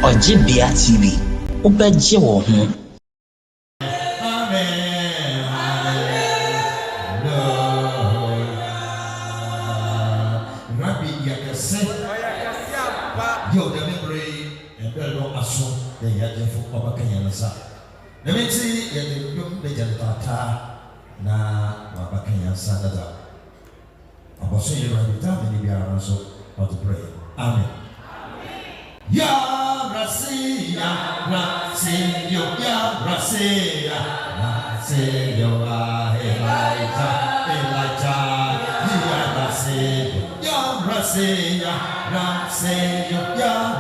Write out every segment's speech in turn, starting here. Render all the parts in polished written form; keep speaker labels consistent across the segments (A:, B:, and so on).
A: Ojibia TV. Ubeje wo ho.
B: Yo, the memory and the long aso, the Yawoh for Obakayanasa. The Mitzi, the young Bejanata, na Wabakayansa. I was saying, you are determined to be also how to pray. Amen. Ya Rasi, Ya Rasi, Ya Rasi, Ya Rasi, Ya Elijah, Ya Rasi, Ya Rasi, Ya Rasi, Ya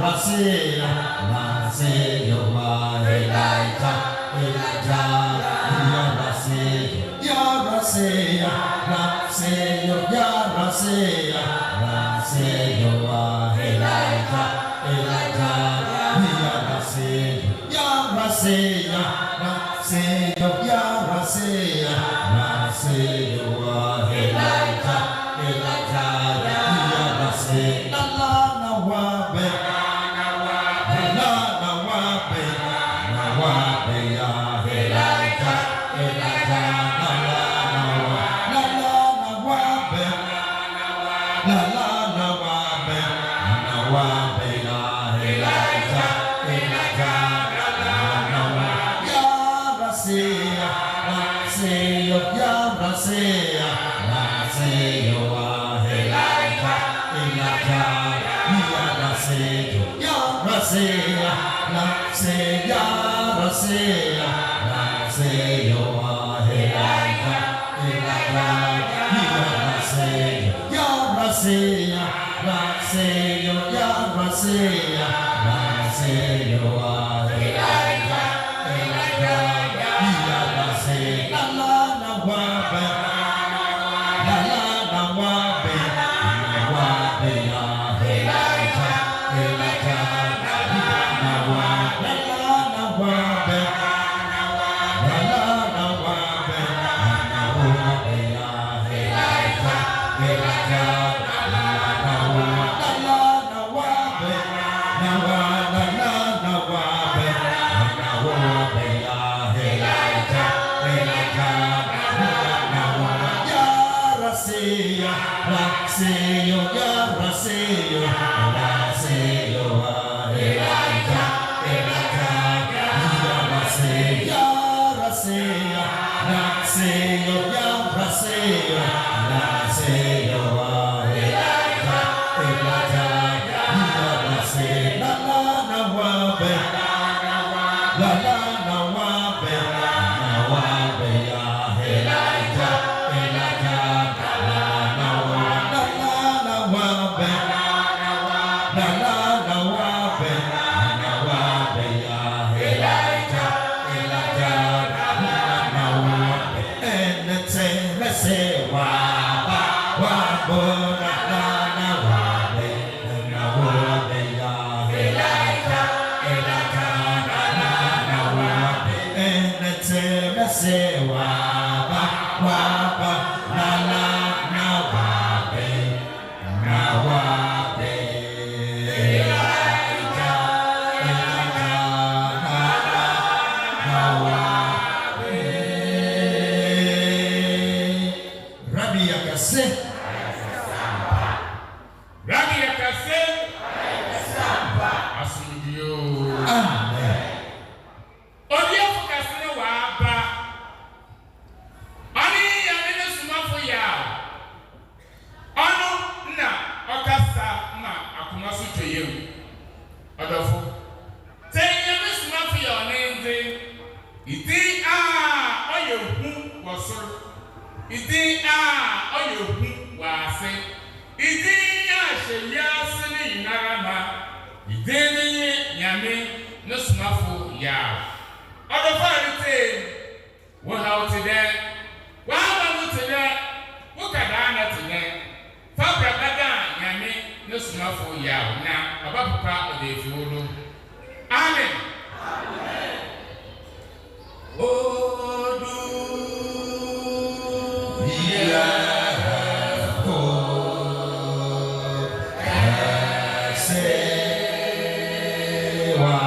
B: Rasi, Ya Rasi, Ya Elijah, Ya Rasi, Ya Rasi, Ya Rasi, Ya Rasi, Ya Rasi, Ya Elijah.
C: Nyame no Somafo Yawoh. Other party what how today? What how today? What can I today? Fabra Bada Nyame no Somafo Yawoh. Now about Papa de Fulo. Amen. Amen. Oh, do yeah. Wow.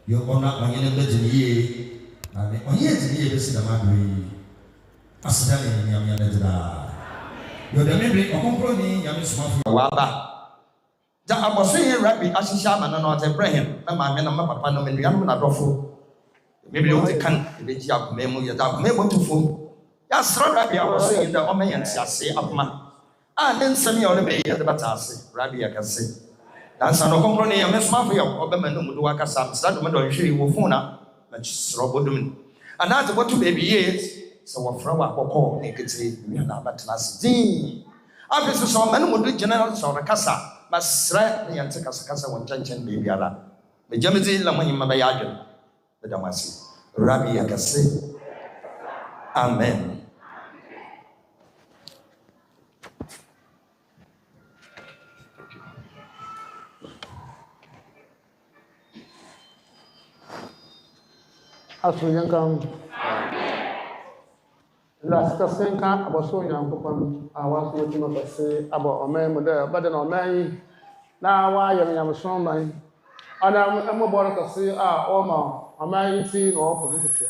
B: Your honor, I am the Jenny, and the Jenny is the Madri. Asdani, Yamina. You're the memory of Ɔkrɔnkrɔnyi, Nyame Somafo. Waba. Ja abosu Rabbi Ashisha man not Abraham. My men and my papa no men, Yamna Dofo. Maybe you can be Jack Memo, your dog Memo to fool. Yes, Rabbi, I was saying the Omeyan say up man. And then send me on the bay at the Batasi, Rabbi, I can say. That's an Ɔkrɔnkrɔnyi, and Miss Mafia, Oberman, Muduaka Sam, Sadman, she will phone up, and she's Robodum. And that's what 2 baby years. So what from what call negative, we are not but last day. After so many would do generals or a casa, but straight the Anticasa one tension baby. The Jamaican Lamani Mabayagan, the Damasi, Rabbi Akase. Amen.
D: As we come. Last Casenka, about so young, I was looking at say about a man with there, but then on me. Now, why am I so mine? And I'm about to say, Oma, a man seen or publicity.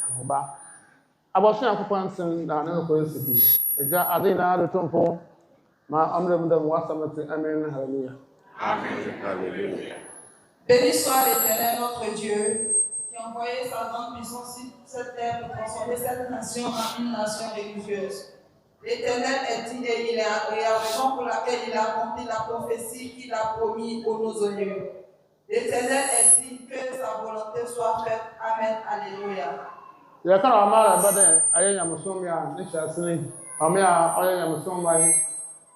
D: About so young, Panson, no coincidence. I didn't add a temple. My honorable was something. Amen. Hallelujah.
E: Amen. Béni soit l'Éternel notre Dieu, qui a envoyé sa grande puissance sur cette terre pour transformer cette nation en une nation religieuse. L'Éternel est dit et il est agréable, raison pour laquelle il a accompli la prophétie qu'il a promis aux nos aïeux. L'Éternel est dit que sa volonté soit faite. Amen. Alléluia.
D: Il y a quand on a la bade, aïe, Yamusomia, Nishasini, Amia, Oya Yamusomai,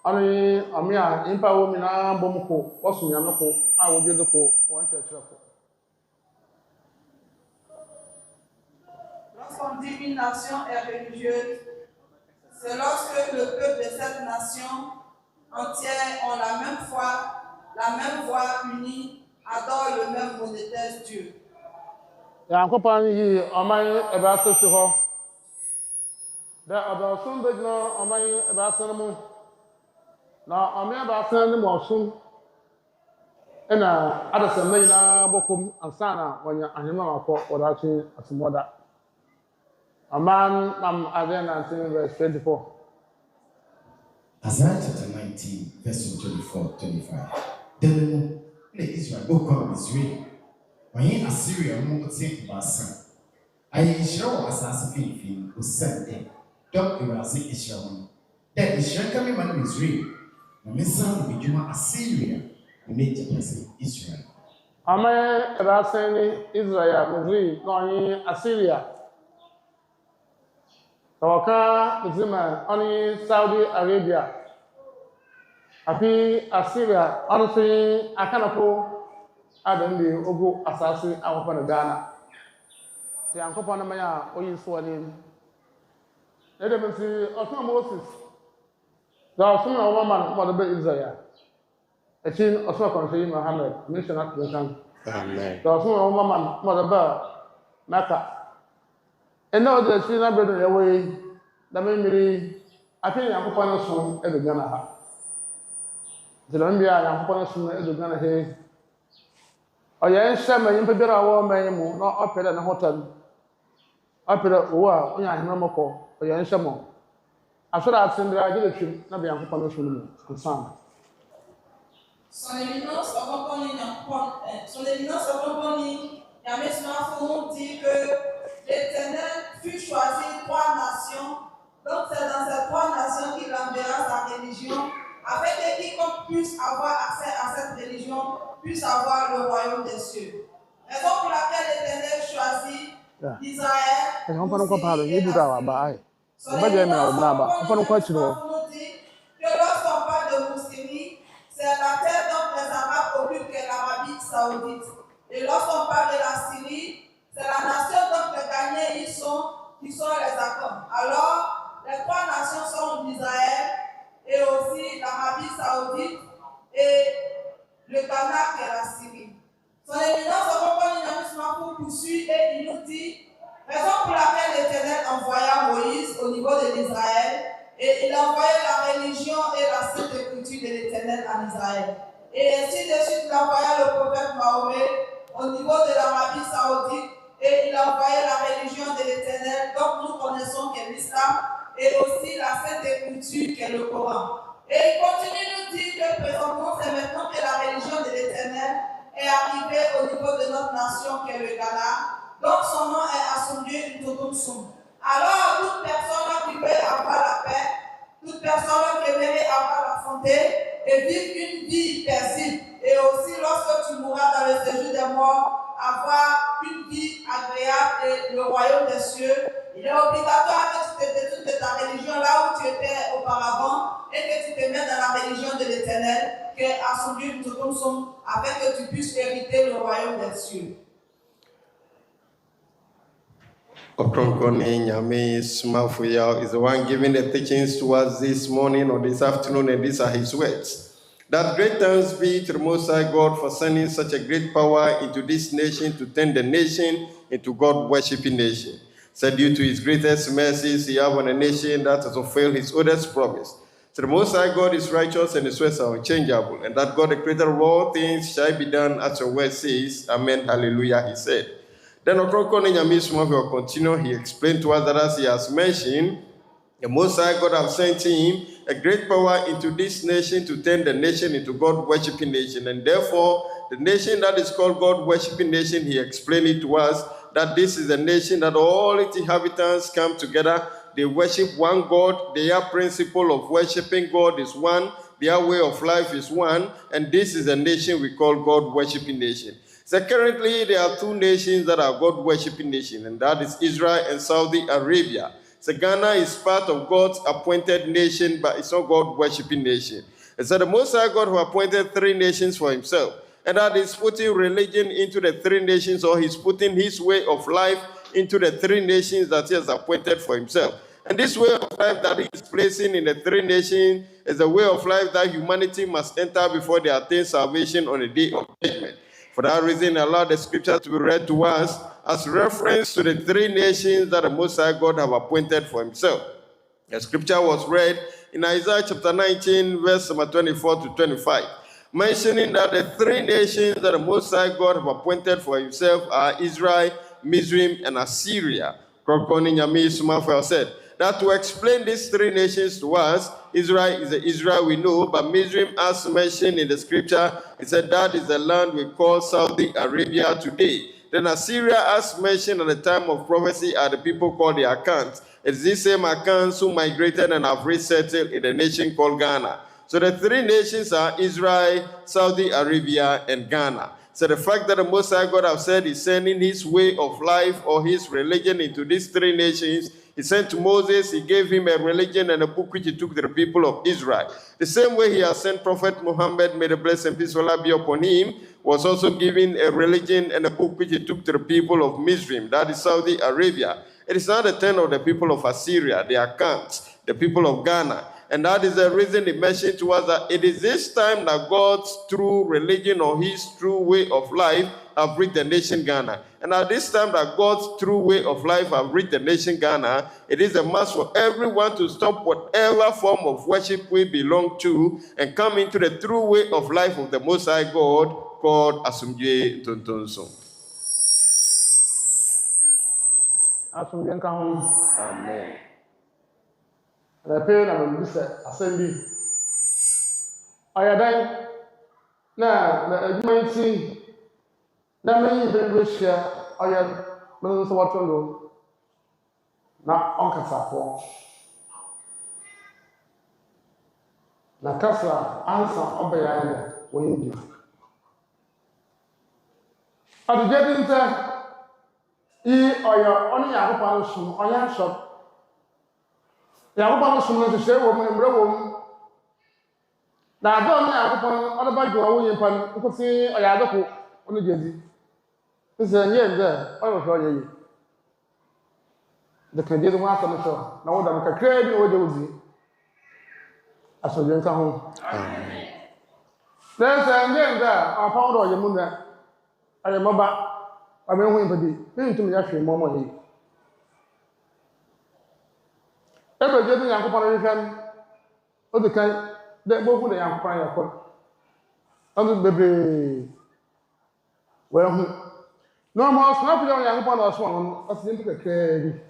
D: Amia, Impa Womina, Bomoko, Osu Yamako, I will do the co, one church.
E: Lorsqu'on dit une nation est religieuse, c'est lorsque le peuple de cette nation entière ont la même foi unie, adore le même monétaire Dieu.
D: Yankopani yi amai ebasa si ho. Da abasun bejna amai ebasa mu. Na amai ebasa ni mo sun. Ena adasa mai na bokum ansana wanya ahima mako wadachi asimoda. Aman nam Isaiah 19 verse 24.
F: Isaiah chapter 19 verse 24-25. Then Israel go come Israel. When Assyria moved to Basa, I show as Philippine who sent them. Don't erase Israel. Then Israel coming man Israel. The Messiah will be Assyria. We make the person Israel.
D: Amai ebasa Israel Misri no Assyria. Tawaka Zima only Saudi Arabia. Api Assyria honestly Akanapo Adam the Ogo Assassin out of Ghana. The Uncle Panamaya Oyin Swanim. Let them see also Moses. There are some woman for the bed Israel. A chin also concerning Muhammad, mission at the time. Amen. There are some woman for the bird Mecca. And now the China brother away, the memory, I think I'm going to soon at the Ghana. The Lambia, I'm going to soon at the Ghana here. Oh, yes, Sam, and you better our man, not up at the hotel. Up at the war, when I remember call, or your Samo. I should have sent the regulation, not be on punishment concern.
E: Son éminence Nyame Somafo dit que l'Éternel fut choisi 3 nations. Donc c'est dans ces 3 nations qu'il enverra sa religion, afin que quiconque puisse avoir accès à cette religion puisse avoir le royaume des cieux. Raison pour laquelle l'Éternel choisit Israël. Son éminence dit que lorsqu'on parle de Moussérie, c'est la terre dont les Arabes occupent qu'est l'Arabie saoudite. Et lorsqu'on parle de la Syrie, c'est la nation dont les gagnés qui sont les Arabes. Alors, les 3 nations sont d'Israël et aussi l'Arabie saoudite et le Ghana qui est la Syrie. Son éminence Nyame Somafo poursuit et il nous dit, raison pour laquelle l'Éternel envoya Moïse au niveau de l'Israël et il envoyait la religion et la sainte écriture de l'Éternel en Israël. Et ainsi de suite, il envoya le prophète Mahomet au au niveau de l'Arabie Saoudite et il a envoyé la religion de l'Éternel, donc nous connaissons qu'est l'islam et aussi la Sainte Écriture qu'est le Coran. Et il continue de nous dire que présentement, c'est maintenant que la religion de l'Éternel est arrivée au niveau de notre nation qu'est le Ghana. Donc son nom est Assoumdieu Ntotomsoum. Alors, toute personne qui veut avoir la paix, toute personne qui veut avoir la santé et vivre une vie paisible, et aussi lorsque tu mourras dans le séjour des morts, avoir une vie agréable et le royaume des cieux, il est obligatoire que tu te détournes de ta religion là où tu étais auparavant et que tu te mettes dans la religion de l'Éternel, qui est Assoumdieu Ntotomsoum, afin que tu puisses hériter le royaume des cieux.
G: Ɔkrɔnkrɔnyi Nyame Somafo Yawoh is the one giving the teachings to us this morning or this afternoon, and these are his words. That great thanks be to the Most High God for sending such a great power into this nation to turn the nation into God-worshipping nation. So due to his greatest mercies, he have on a nation that has fulfilled his oldest promise. So the Most High God is righteous and his ways are unchangeable, and that God, the creator of all things, shall be done as your word says. Amen, hallelujah, he said. Then Ɔkrɔnkrɔnyi Nyame Somafo will continue. He explained to us that as he has mentioned, the Most High God have sent him a great power into this nation to turn the nation into God-worshipping nation. And therefore, the nation that is called God-worshipping nation, he explained it to us that this is a nation that all its inhabitants come together. They worship one God. Their principle of worshiping God is one. Their way of life is one. And this is a nation we call God-worshipping nation. So currently, there are two nations that are God-worshipping nations, and that is Israel and Saudi Arabia. So Ghana is part of God's appointed nation, but it's not God-worshipping nation. And so the Most High God who appointed three nations for himself, and that is putting religion into the three nations, or he's putting his way of life into the three nations that he has appointed for himself. And this way of life that he is placing in the three nations is a way of life that humanity must enter before they attain salvation on the day of judgment. For that reason, allow the scripture to be read to us as reference to the three nations that the Most High God have appointed for himself. The scripture was read in Isaiah chapter 19, verse number 24 to 25, mentioning that the three nations that the Most High God have appointed for himself are Israel, Mizraim, and Assyria. Ɔkrɔnkrɔnyi Nyame Somafo said that to explain these three nations to us, Israel is the Israel we know, but Mizraim, as mentioned in the scripture, it said that is the land we call Saudi Arabia today. Then Assyria, as mentioned at the time of prophecy, are the people called the Akans. It's these same Akans who migrated and have resettled in a nation called Ghana. So the three nations are Israel, Saudi Arabia, and Ghana. So the fact that the Most High God have said he's sending his way of life or his religion into these three nations, he sent to Moses, he gave him a religion and a book which he took to the people of Israel. The same way he has sent Prophet Muhammad, may the blessing and peace of Allah be upon him, was also given a religion and a book which he took to the people of Mizraim, that is Saudi Arabia. It is not the turn of the people of Assyria, the Akans, the people of Ghana. And that is the reason he mentioned to us that it is this time that God's true religion or his true way of life have reached the nation Ghana. And at this time that God's true way of life have reached the nation Ghana, it is a must for everyone to stop whatever form of worship we belong to and come into the true way of life of the Most High God called Assoumdieu Ntotomsoum.
D: Assoumdieu Nkaho.
G: Amen.
D: Repe na mbisa asendi. Ayadan na adwuma nti na me bendroshia oya no so watondo na onkasafo na kasa ansa obaya ya woyindi aduje dinta I oya oni yakopa no sum oya shop Yakopa no sum no se wo mu mbre wo mu na ado na yakopa no odoba jo wo yimpa nkosi oya adoko onu jezi nse nye nze oyo so oye yi de kede do ma so so na wo da ka kredi wo je ozi Assoumdieu Nkaho amen nse nye nze apa wo do ye mu na aye moba amenhu yimpa bi ntum ya hwe momo yi ebe je bi yakopa no hwem o de kan de bogu de yakopa yakọ ọdún bèbè wẹ́hùn No more snap young upon us one, as in the cave.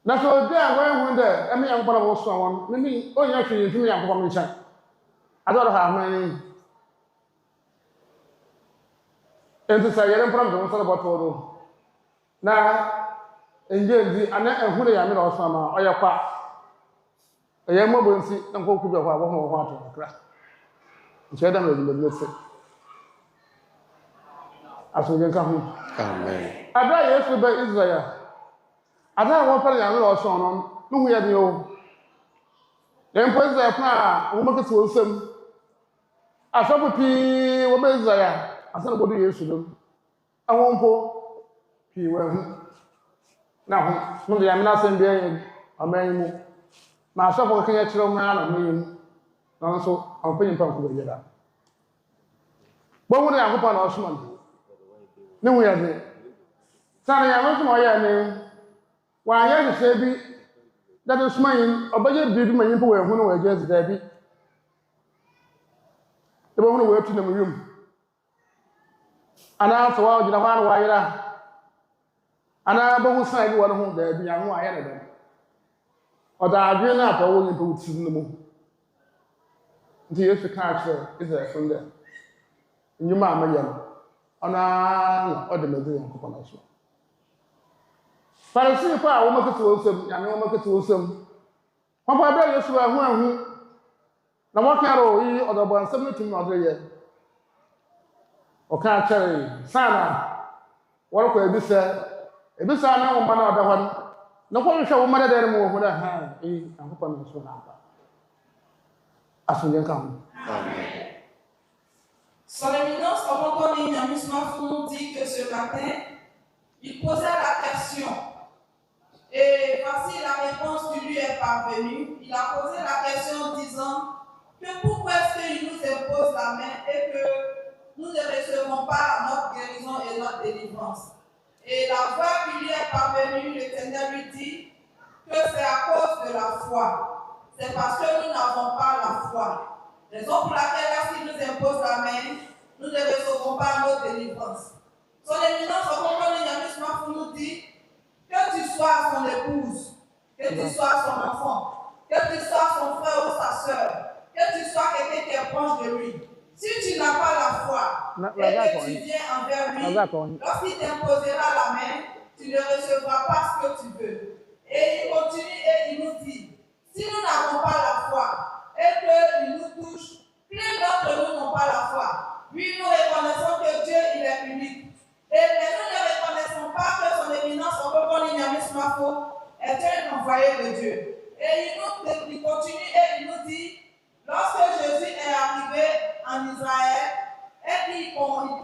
D: That's all there, when there, I mean, I'm going to one. Maybe, oh, actually, you young commission. I don't have many. And to say, I don't problem about all. Now, indeed, and then who they are not summer or your part. A young woman see and go to the one more water. Chedam will be listed. As we can come.
G: Amen.
D: I die yesterday by Israel. I don't want to young or son. No, we have you. Then put the plan, woman to Wilson. I saw a pea, woman Israel. I said, what do you do? I won't go. He will. Now, no, I'm not saying there. A man, myself working at your man and me. Also, I'm paying for the but when I go on Osman, no, we are there. Sunday, I went to my name. Why, I had to say, that is mine, or by your baby, my people were when we just Debbie. The woman who worked in the room. And after all, you know, why, and I both say one home there, be who I had them. Or that I didn't have all the boots in the moon. The years to catch her is there from there. You mamma young. On a Medina coupon as well. Fancy if I will make it to Wilson, and I will make it to Wilson. Papa, I bet you swear who. Now, what can I or the 117 other year? Or can't cherry, Sana. What could be said? If this are now one other one, no one shall mother anymore with a hand, and coupon as well. As we come.
G: Amen.
E: Son éminence, Ɔkrɔnkrɔnyi Nyame Somafo nous dit que ce matin, il posait la question. Et voici la réponse qui lui est parvenue. Il a posé la question en disant que pourquoi est-ce qu'il nous impose la main et que nous ne recevons pas notre guérison et notre délivrance. Et la voix qui lui est parvenue, l'Éternel lui dit que c'est à cause de la foi. C'est parce que nous n'avons pas la foi. Raison pour laquelle, lorsqu'il nous impose la main, nous ne recevons pas notre délivrance. Son éminence, Ɔkrɔnkrɔnyi Nyame Somafo nous dit que tu sois son épouse, que tu sois son enfant, que tu sois son frère ou sa soeur, que tu sois quelqu'un qui est proche de lui. Si tu n'as pas la foi et que tu viens envers lui, lorsqu'il t'imposera la main, tu ne recevras pas ce que tu veux. Et il continue et il nous dit, si nous n'avons pas la foi, et qu'il nous touche, plein d'entre nous n'ont pas la foi. Oui, nous reconnaissons que Dieu, il est unique. Et nous ne reconnaissons pas que son éminence, Ɔkrɔnkrɔnyi Nyame Somafo, est un envoyé de Dieu. Et il continue et il nous dit, lorsque Jésus est arrivé en Israël et qu'il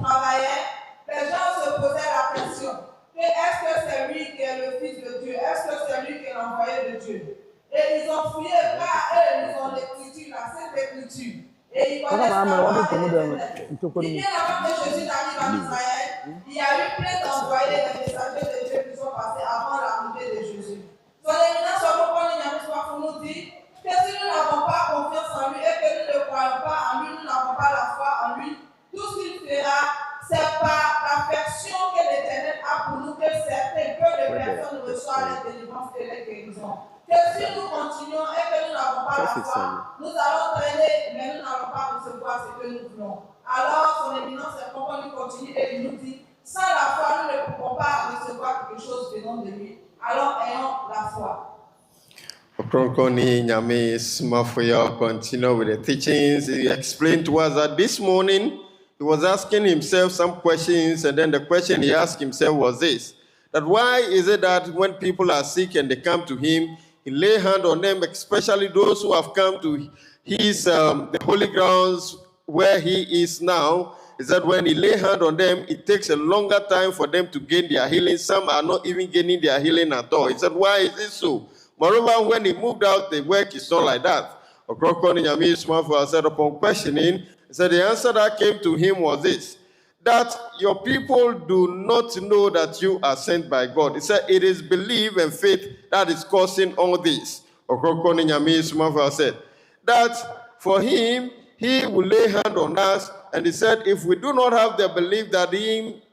E: travaillait, les gens se posaient la question, est-ce que c'est lui qui est le Fils de Dieu? Est-ce que c'est lui qui est l'envoyé de Dieu? Et ils ont fouillé, eux, ils ont l'écriture, la sainte écriture. Et ils connaissent la parole de l'Éternel. Bien avant que Jésus n'arrive en Israël, il y a eu plein d'envoyés, des messagers de Dieu qui sont passés avant l'arrivée de Jésus. Son éminence, Ɔkrɔnkrɔnyi Nyame Somafo nous dit que si nous n'avons pas confiance en lui et que nous ne croyons pas en lui, nous n'avons pas la foi en lui, tout ce qu'il fera, c'est par l'affection que l'Éternel a pour nous que certains peu de personnes reçoivent les délivrances et les guérisons. Que si nous continuons et que nous n'avons pas la foi, nous allons traîner, mais nous n'allons pas recevoir ce que nous voulons. Alors, son éminence, Ɔkrɔnkrɔnyi continue et il nous dit, sans la foi, nous ne pouvons pas recevoir quelque chose venant de lui. Alors, ayons la foi.
G: Ɔkrɔnkrɔnyi Nyame Somafo continue with the teachings. He explained to us that this morning he was asking himself some questions, and then the question he asked himself was this: that why is it that when people are sick and they come to him, he lay hand on them, especially those who have come to his the holy grounds where he is now, is that when he lay hand on them, it takes a longer time for them to gain their healing. Some are not even gaining their healing at all. He said, why is it so? Moreover, when he moved out, the work is not like that. Ɔkrɔnkrɔnyi Nyame Somafo said, upon questioning, he said the answer that came to him was this: that your people do not know that you are sent by God. He said it is belief and faith that is causing all this. Ɔkrɔnkrɔnyi Nyame Somafo said that for him, he will lay hand on us, and he said if we do not have the belief that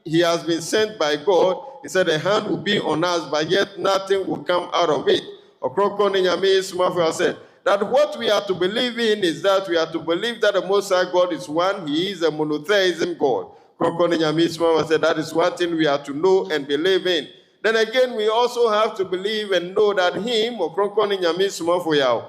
G: he has been sent by God, he said the hand will be on us, but yet nothing will come out of it. Ɔkrɔnkrɔnyi Nyame Somafo said that what we are to believe in is that we are to believe that the Most High God is one. He is a monotheism God. Ɔkrɔnkrɔnyi Nyame Somafo said that is one thing we are to know and believe in. Then again, we also have to believe and know that him, Ɔkrɔnkrɔnyi Nyame Somafo,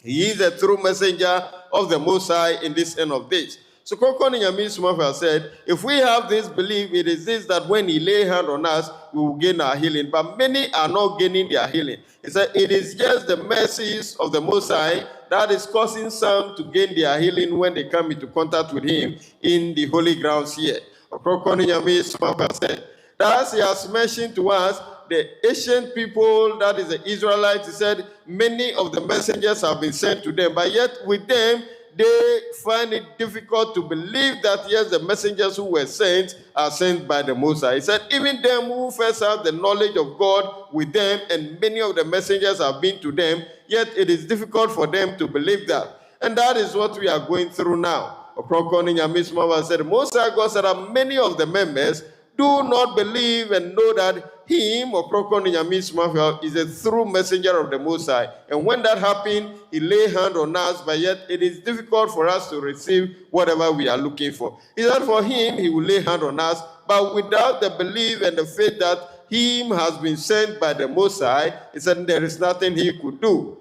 G: he is a true messenger of the Most High in this end of days. So Ɔkrɔnkrɔnyi Nyame Somafo said, if we have this belief, it is this that when he lay hand on us, we will gain our healing. But many are not gaining their healing. He said, it is just the mercies of the Most High that is causing some to gain their healing when they come into contact with him in the holy grounds here. Ɔkrɔnkrɔnyi Nyame Somafo said, that as he has mentioned to us, the ancient people, that is the Israelites, he said, many of the messengers have been sent to them, but yet with them, they find it difficult to believe that, yes, the messengers who were sent are sent by the Most High. He said, even them who first have the knowledge of God with them, and many of the messengers have been to them, yet it is difficult for them to believe that. And that is what we are going through now. Ɔkrɔnkrɔnyi Nyame Somafo said, the Most High God said that many of the members do not believe and know that him, Ɔkrɔnkrɔnyi Nyame Somafo, is a true messenger of the Most High. And when that happened, he lay hand on us, but yet it is difficult for us to receive whatever we are looking for. He said for him, he will lay hand on us, but without the belief and the faith that him has been sent by the Most High, he said there is nothing he could do.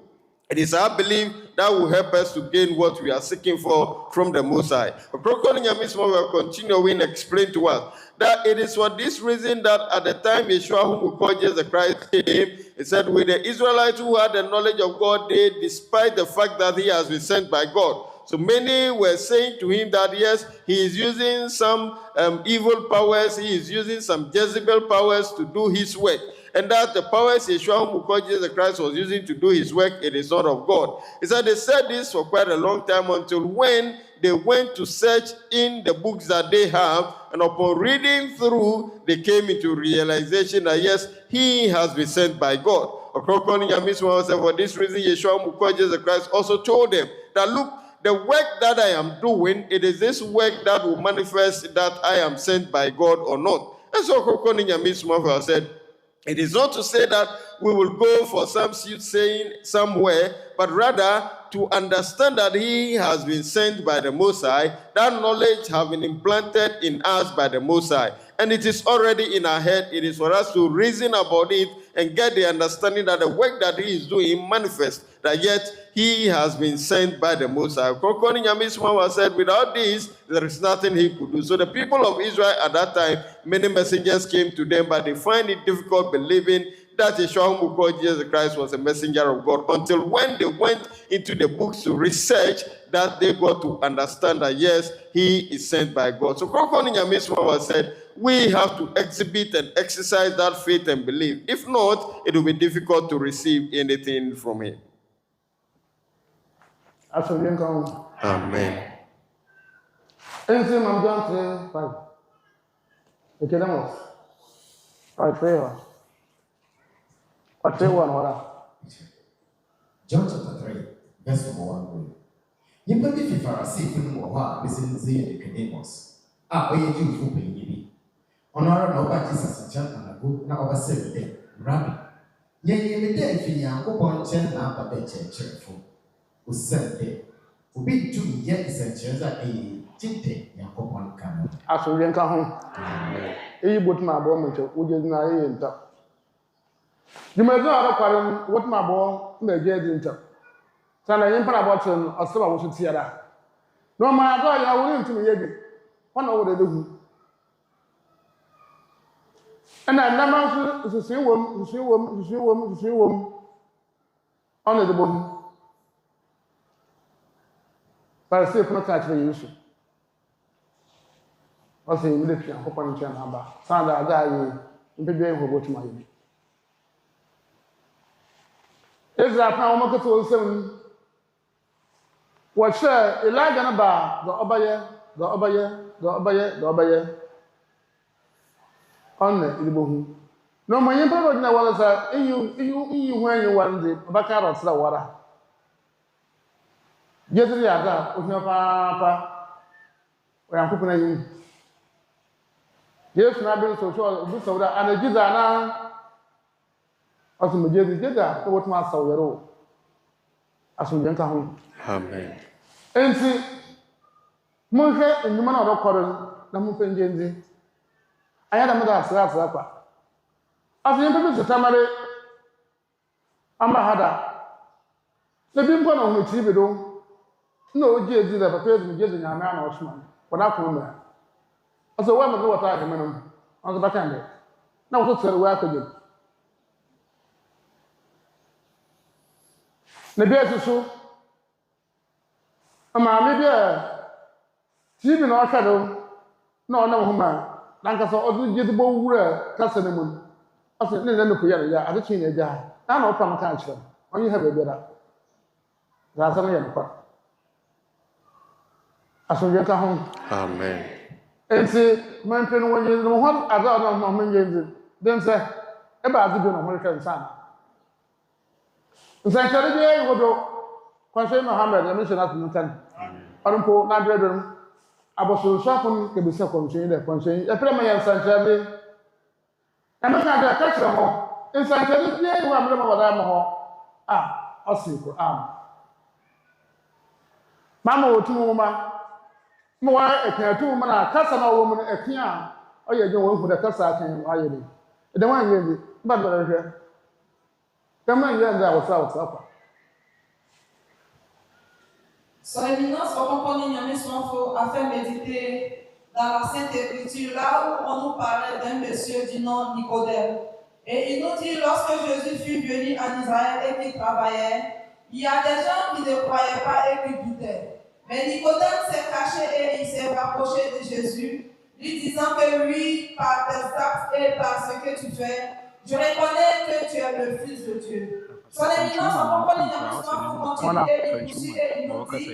G: It is our belief that will help us to gain what we are seeking for from the Most High. Ɔkrɔnkrɔnyi Nyame Somafo will continue to explain to us that it is for this reason that at the time Yeshua, whom we call Jesus Christ, came, he said, with the Israelites who had the knowledge of God, they, despite the fact that he has been sent by God. So many were saying to him that, yes, he is using some evil powers, he is using some Jezebel powers to do his work. And that the powers Yeshua, whom we call Jesus Christ, was using to do his work, it is not of God. He said they said this for quite a long time until when they went to search in the books that they have, and upon reading through, they came into realization that, yes, he has been sent by God. Ɔkrɔnkrɔnyi Nyame Somafo said, for this reason, Yeshua, whom we call Jesus Christ, also told them that, look, the work that I am doing, it is this work that will manifest that I am sent by God or not. And so Ɔkrɔnkrɔnyi Nyame Somafo said, it is not to say that we will go for some saying somewhere, but rather to understand that he has been sent by the Most High, that knowledge has been implanted in us by the Most High. And it is already in our head. It is for us to reason about it and get the understanding that the work that he is doing manifests, that yet he has been sent by the Most High. Ɔkrɔnkrɔnyi Nyame Somafo said, without this, there is nothing he could do. So the people of Israel at that time, many messengers came to them, but they find it difficult believing that Yeshua, whom we call Jesus Christ, was a messenger of God, until when they went into the books to research, that they got to understand that, yes, he is sent by God. So Ɔkrɔnkrɔnyi Nyame Somafo said, we have to exhibit and exercise that faith and belief. If not, it will be difficult to receive anything from him. Amen.
D: Anything I'm going to 5. Okay, that was 5 prayer. What say one order?
F: John chapter 3, verse number 1. You can be Pharisee from Moha, listen to the Nicodemus. Ah, where you for paying Honor no by Jesus and John and a good now over 7 days. Rabbi. Yea, the day if you are going to now, but they change for. Who said they? Who be 2 years and chairs at a tinte, Yakopon Canon.
D: As we can come home. He put my bomb to Ujina in top. You may not what my boy may get into. Sana Empire Watson or so I was to Sierra. No, my God, I will to me. One over the do. And I never to see woman, on the bone. But I still cannot catch the issue. I say, immediately, I'm hoping to number. Sandra, die in the day who go to my unit. Israel pound market to 7. What share Elijah Naba, the Obaye. On the Ibuhu. No, my emperor now was a you when you want the Bakar of the water. Yesterday, I got with your papa. Where I'm cooking you. Yes, na bin so this so that and giza na asu me giza to what ma sawero asu nka ho.
G: Amen.
D: Enti mo hwe nduma na odokoro na mo penjenzi aya da mo da asra kwa asu yin pepe setamare amba hada se bi mpo na ho ti bi do na oji ezi da papa ezu Nyame na osman wada ko mra aso wa mo go wata ade menum aso bakande na wo tsere wa akogye na bi asusu ama me bia TV na ọhwado na ọ na ho ma na nka so odu gidi bo wura kasa na mu aso ne na ko ya ya ade chi na ja na ọ pam ka achire onye ha be bia da za na ya no aso ye ka ho.
G: Amen.
D: Enti man pe no wonye no ho ada na ho man yenzi dem se e ba azu bi no ho hwe nsan nsan tere bi e wodo kwanse Muhammad ya mission at ntan arumpo na dredum aboso shafun ke bisa kwanse de kwanse e pre ma ya nsan tere bi e ma ka da ka kire ho nsan tere bi e wa mre ma wada ma ho osi ko mama otumu ma mo wa ekan ma na kasa na wo mu no ekan a oye je wo hu da kasa kan aye ni de wan ye bi ba do hwe kama ye nda wo sa kwa.
E: Son Éminence Ɔkrɔnkrɔnyi Nyame Somafo a fait méditer dans la Sainte Écriture là où on nous parlait d'un monsieur du nom Nicodème. Et il nous dit, lorsque Jésus fut venu en Israël et qu'il travaillait, il y a des gens qui ne croyaient pas et qui doutaient. Mais Nicodème s'est caché et il s'est rapproché de Jésus, lui disant que lui, par tes actes et par ce que tu fais, je reconnais que tu es le Fils de Dieu. Son Éminence Ɔkrɔnkrɔnyi Nyame Somafo continue et il poursuit et il nous dit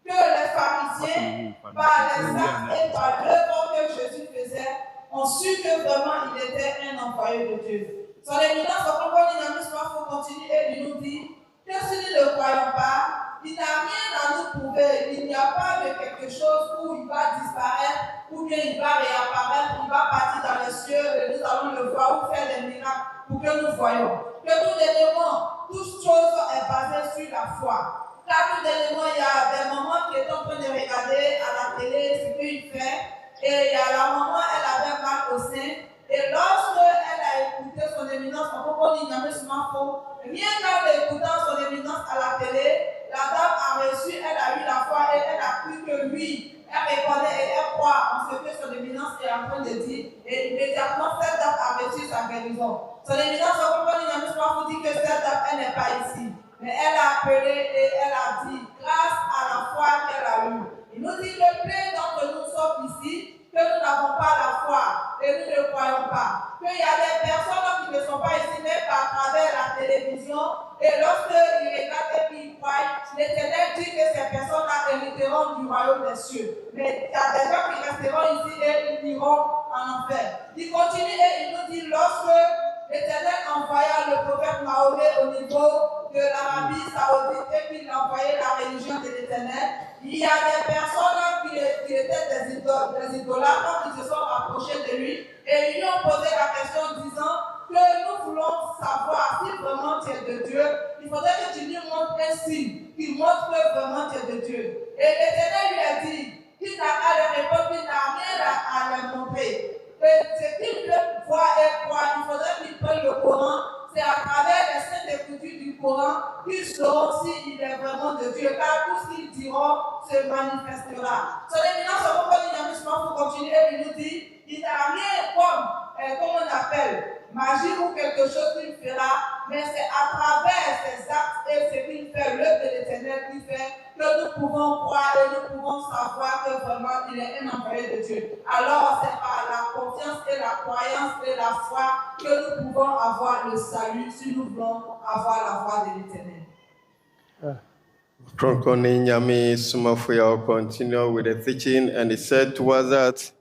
E: que les pharisiens, par les actes et par l'œuvre que Jésus faisait, ont su que vraiment il était un envoyé de Dieu. Son Éminence Ɔkrɔnkrɔnyi Nyame Somafo continue et il nous dit que si nous ne croyons pas, il n'a rien à nous prouver. Il n'y a pas de quelque chose où il va disparaître, ou bien il va réapparaître, il va partir dans les cieux et nous allons le voir ou faire des miracles pour que nous voyons. Que tout élément, toute chose est basée sur la foi. Car tout élément, il y a des moments qui est en train de regarder à la télé ce qu'il fait, et il y a la maman, elle avait mal au sein, et lorsque elle a écouté son éminence, Ɔkrɔnkrɔnyi Nyame Somafo, rien qu'en écoutant son éminence à la télé, la dame a reçu, elle a eu la foi et elle a cru que lui, elle reconnaît et elle croit en ce que son éminence est en train de dire. Et immédiatement, cette dame a reçu sa guérison. Son éminence Ɔkrɔnkrɔnyi Nyame Somafo dit que cette dame, elle n'est pas ici. Mais elle a appelé et elle a dit, grâce à la foi qu'elle a eue. Il nous dit que plein d'entre nous sommes ici, que nous n'avons pas la foi et nous ne croyons pas. Qu'il y a des personnes qui ne sont pas ici, mais à travers la télévision, et lorsqu'ils regardent et qu'ils croient, l'Éternel dit que ces personnes-là hériteront du royaume des cieux. Mais il y a des gens qui resteront ici et ils iront en enfer. Il continue et il nous dit, lorsque l'Éternel envoya le prophète Mahomet au niveau de l'Arabie Saoudite et qu'il envoyait la religion de l'Éternel, il y a des personnes qui étaient des idolâtres, qui se sont rapprochés de lui et ils lui ont posé la question disant que nous voulons savoir si vraiment tu es de Dieu. Il faudrait que tu nous montres un signe qui montre que vraiment tu es de Dieu. Et l'Éternel lui a dit qu'il n'a qu'à leur répondre, qu'il n'a rien à leur montrer. Et ce qu'il veut voir et croire, il faudrait qu'il prenne le Coran. C'est à travers les saintes écritures du Coran qu'ils sauront s'il est vraiment de Dieu, car tout ce qu'ils diront se manifestera. Son Éminence Ɔkrɔnkrɔnyi Nyame Somafo continue et il nous dit, il n'a rien comme on appelle, magie ou quelque chose qu'il fera, mais c'est à travers ses actes et ce qu'il fait, l'œuvre de l'Éternel qu'il fait, que nous pouvons croire et nous pouvons savoir que vraiment il est un envoyé de Dieu. Alors c'est par la confiance et la croyance et la foi que nous pouvons avoir le salut si nous voulons avoir la voix de l'Éternel.
G: Ɔkrɔnkrɔnyi Nyame Somafo will continue with the teaching, and he said to us that,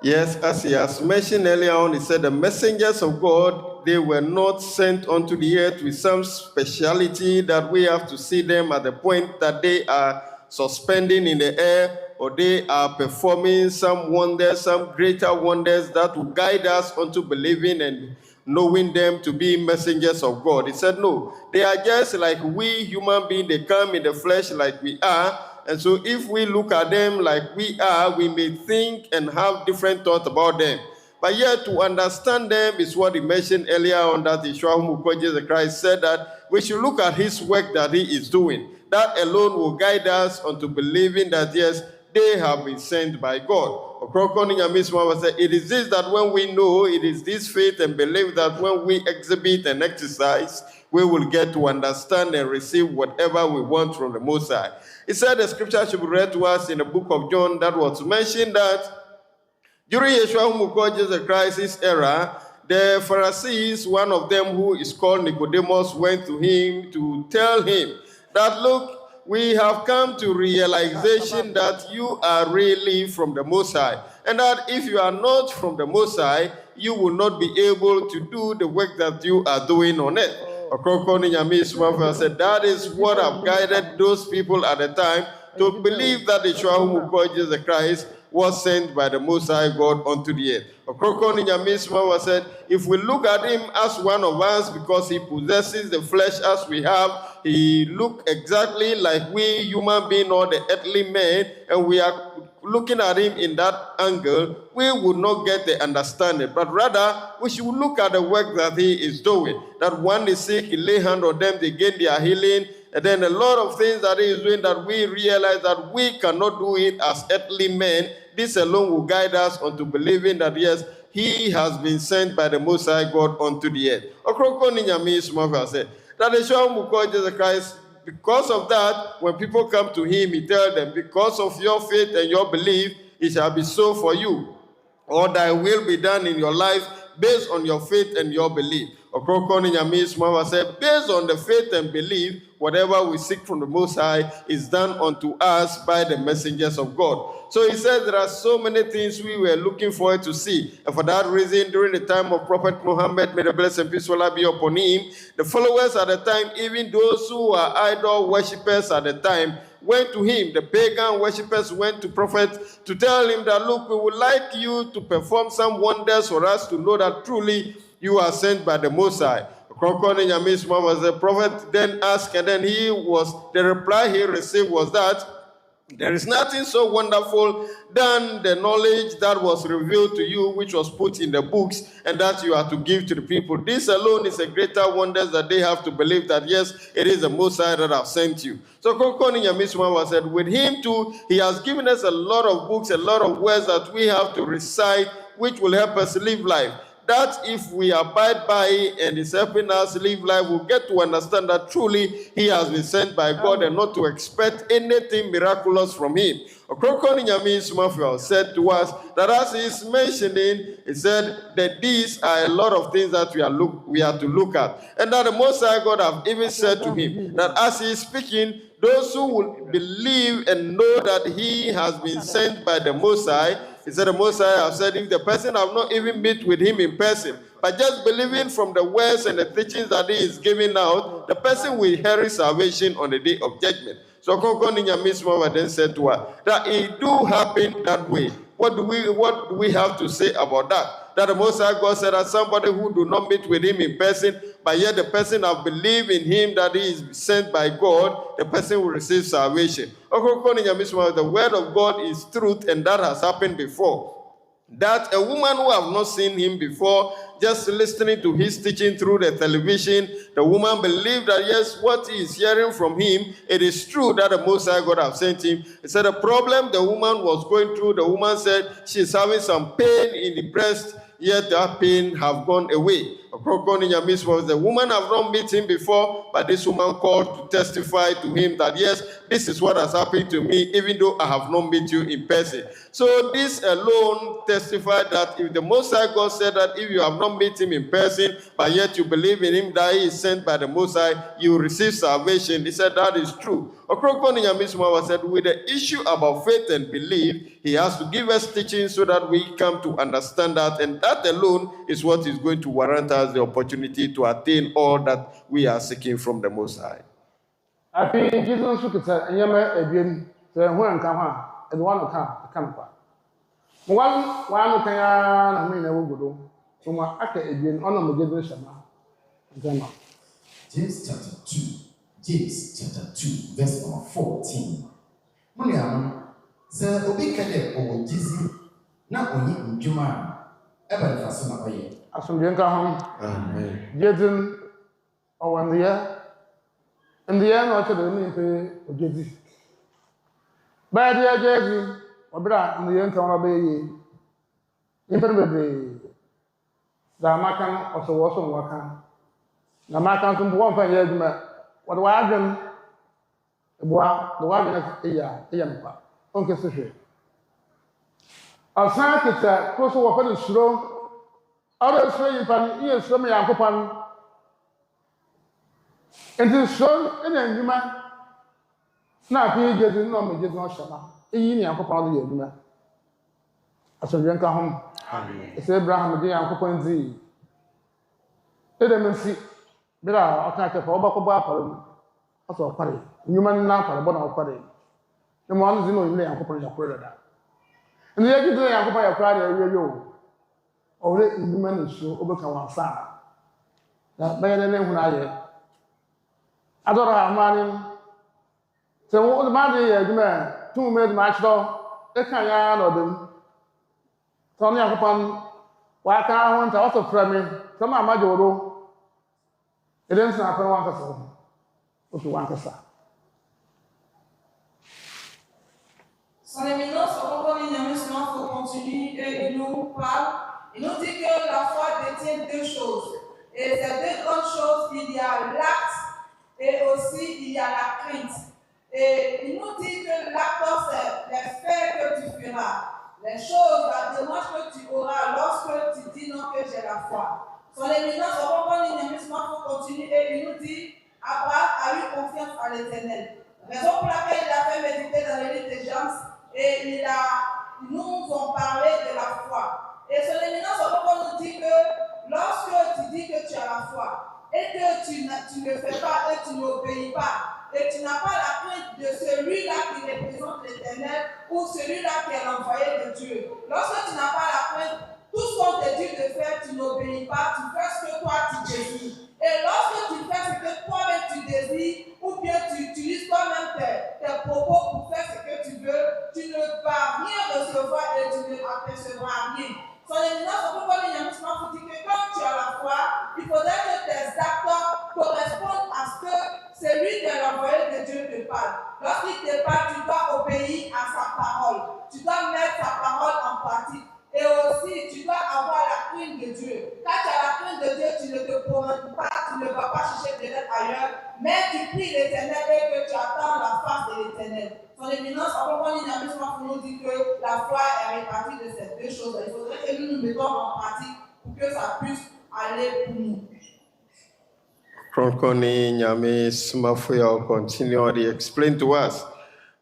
G: yes, as he has mentioned earlier on, he said the messengers of God, they were not sent unto the earth with some speciality that we have to see them at the point that they are suspending in the air or they are performing some wonders, some greater wonders that will guide us unto believing and knowing them to be messengers of God. He said, no, they are just like we human beings. They come in the flesh like we are. And so if we look at them like we are, we may think and have different thoughts about them. But yet to understand them is what he mentioned earlier on, that Yeshua whom we call Jesus Christ said that we should look at his work that he is doing. That alone will guide us unto believing that yes, they have been sent by God. It is this that when we know, it is this faith and belief that when we exhibit and exercise, we will get to understand and receive whatever we want from the Most High. He said the scripture should be read to us in the book of John that was mentioned that during Yeshua whom we call Jesus Christ's era, the Pharisees, one of them who is called Nicodemus, went to him to tell him that, look, we have come to realization that you are really from the Most High, and that if you are not from the Most High, you will not be able to do the work that you are doing on earth. Ɔkrɔnkrɔnyi Nyame Somafo said that is what have guided those people at the time to believe that the Yeshua whom we call Jesus Christ was sent by the Most High God unto the earth. Ɔkrɔnkrɔnyi Nyame Somafo said, if we look at him as one of us because he possesses the flesh as we have, he look exactly like we human beings or the earthly men, and we are looking at him in that angle, we would not get the understanding. But rather, we should look at the work that he is doing. That one is sick, he lay hand on them, they gain their healing. And then a lot of things that he is doing that we realize that we cannot do it as earthly men. This alone will guide us unto believing that yes, he has been sent by the Most High God unto the earth. Ɔkrɔnkrɔnyi Nyame Somafo said that the Yeshua whom we call Jesus Christ, because of that, when people come to him, he tells them, because of your faith and your belief, it shall be so for you. Or thy will be done in your life based on your faith and your belief. Ɔkrɔnkrɔnyi Nyame Somafo said, based on the faith and belief, whatever we seek from the Most High is done unto us by the messengers of God. So he said there are so many things we were looking forward to see. And for that reason, during the time of Prophet Muhammad, may the blessing and peace be upon him, the followers at the time, even those who were idol worshippers at the time, went to him. The pagan worshippers went to Prophet to tell him that, look, we would like you to perform some wonders for us to know that truly you are sent by the Most High. Ɔkrɔnkrɔnyi Nyame Somafo was the prophet then asked, and then the reply he received was that there is nothing so wonderful than the knowledge that was revealed to you, which was put in the books, and that you are to give to the people. This alone is a greater wonder that they have to believe that, yes, it is the Most High that have sent you. So Ɔkrɔnkrɔnyi Nyame Somafo said, with him too, he has given us a lot of books, a lot of words that we have to recite, which will help us live life. That if we abide by it and is helping us live life, we'll get to understand that truly he has been sent by God and not to expect anything miraculous from him. Ɔkrɔnkrɔnyi Nyame Somafo said to us that as he is mentioning, he said that these are a lot of things that we are to look at. And that the Most High God have even said to him that as he is speaking, those who will believe and know that he has been sent by the Most High, he said the Most High have said if the person have not even met with him in person, but just believing from the words and the teachings that he is giving out, the person will inherit salvation on the day of judgment. So Ɔkrɔnkrɔnyi Nyame Somafo then said to her that it do happen that way. What do we have to say about that? That the Most High God said that somebody who do not meet with him in person, but yet the person have believed in him that he is sent by God, the person will receive salvation. Ɔkrɔnkrɔnyi Nyame Somafo, the word of God is truth, and that has happened before. That a woman who have not seen him before, just listening to his teaching through the television, the woman believed that yes, what he is hearing from him, it is true that the Most High God have sent him. He said the problem the woman was going through, the woman said she's having some pain in the breast, yet that pain have gone away. Ɔkrɔnkrɔnyi Nyame Somafo, the woman have not met him before, but this woman called to testify to him that yes, this is what has happened to me, even though I have not met you in person. So this alone testified that if the Most High God said that if you have not met him in person, but yet you believe in him that he is sent by the Most High, you will receive salvation. He said that is true. Ɔkrɔnkrɔnyi Nyame Somafo said with the issue about faith and belief, he has to give us teaching so that we come to understand that, and that alone is what is going to warrant us the opportunity to attain all that we are seeking from the Most High.
D: Afi Jesus nso kita nyama ebien se ho anka ho a ɛde wa no ka no pa wa no kan ya na me na wo godo so ma aka ebien ɔna mo gede hyɛma ntama
F: James chapter 2 verse number 14. Money am sɛ obi ka dɛ ɔwɔ gizi na ɔnyɛ ndwuma a ɛba ne fa so na ɔyɛ
D: asomdwe nka ho
G: Amen.
D: gedin ɔwɔ ndeɛ na ɔkyɛ dɛ ne mpe ogedi bɛyɛ deɛ gedi ɔbra ndeɛ nka wɔn bɛyɛ yie nipa no bebree da maka no ɔsɔ wɔ so nwaka na maka nso mpo wɔn fa yɛ adwuma wɔde wɔn adwem eboa de wɔn adwem ɛyɛ mpa ɔnkɛse hwɛ ɔsan kita kuro so wɔfɛ no suro ɔbɛ suro yi mpa no yɛ suro mu yankopɔn nti suro ɛna ndwuma na afei gedi na ɔmo gedi na ɔhyɛ ma eyi ne yankopɔn de yɛ adwuma asomdwe nka ho ɛsɛ abraham de yankopɔn di ɛdɛm nsi bere a ɔka kyerɛ fa ɔbɛkɔbɔ apare mu ɔsɛ ɔkware ndwuma no na apare bɔ na ɔkware na ma ɔno dzi na onyina yankopɔn yɛ koro dada ɛna yɛ gidi na yankopɔn yɛ koro de awie o ɔwɔ ndwuma no nsuo ɔbɛka wɔn asa na bɛyɛ dɛ ne nhunu ayɛ adɔrɔ amane sɛ wɔn ma de yɛ adwuma a tum mu adwuma akyerɛ ɛka ya na ɔdɛm sɛ ɔno yankopɔn waka ho nta ɔsɛ frɛ me sɛ ma amagye wo do ɛdɛm sɛ apɛ wankasa ho ofi wankasa
E: Son éminence, Ɔkrɔnkrɔnyi Nyame Somafo continue et il nous parle. Il nous dit que la foi détient deux choses. Et ces deux grandes choses, il y a l'acte et aussi il y a la crainte. Et il nous dit que l'acte, c'est les faits que tu feras. Les choses, la démarche que tu auras lorsque tu dis non que j'ai la foi. Son éminence, Ɔkrɔnkrɔnyi Nyame Somafo continue et il nous dit Abraham a eu confiance à l'Éternel. Raison pour laquelle il a fait méditer dans le livre de James et ils nous ont parlé de la foi. Et son éminence Ɔkrɔnkrɔnyi nous dit que lorsque tu dis que tu as la foi et que tu ne fais pas et tu n'obéis pas et tu n'as pas la crainte de celui-là qui représente l'Éternel ou celui-là qui est l'envoyé de Dieu. Lorsque tu n'as pas la crainte, tout ce qu'on te dit de faire, tu n'obéis pas, tu fais ce que toi tu désires. Et lorsque tu fais ce que toi-même tu désires, ou bien tu utilises toi-même tes propos pour faire ce que tu veux, tu ne vas rien recevoir et tu ne apercevras rien. Son éminence Ɔkrɔnkrɔnyi Nyame Somafo dit que quand tu as la foi, il faudrait que tes actes correspondent à ce que celui qui est l'envoyé de Dieu te parle. Lorsqu'il te parle, tu dois obéir à sa parole. Tu dois mettre sa parole en pratique. Et aussi, tu dois avoir la crainte de Dieu. Quand tu as la crainte de Dieu, tu ne te promènes pas, tu ne vas pas chercher de l'aide ailleurs, mais tu pries l'Éternel et que tu attends la face de l'Éternel. Son éminence, Ɔkrɔnkrɔnyi Nyame Somafo nous dit que la foi est répartie de ces deux choses. Il faudrait que nous nous mettons en pratique pour que ça puisse aller pour nous.
G: Ɔkrɔnkrɔnyi Nyame Somafo will continue to explain to us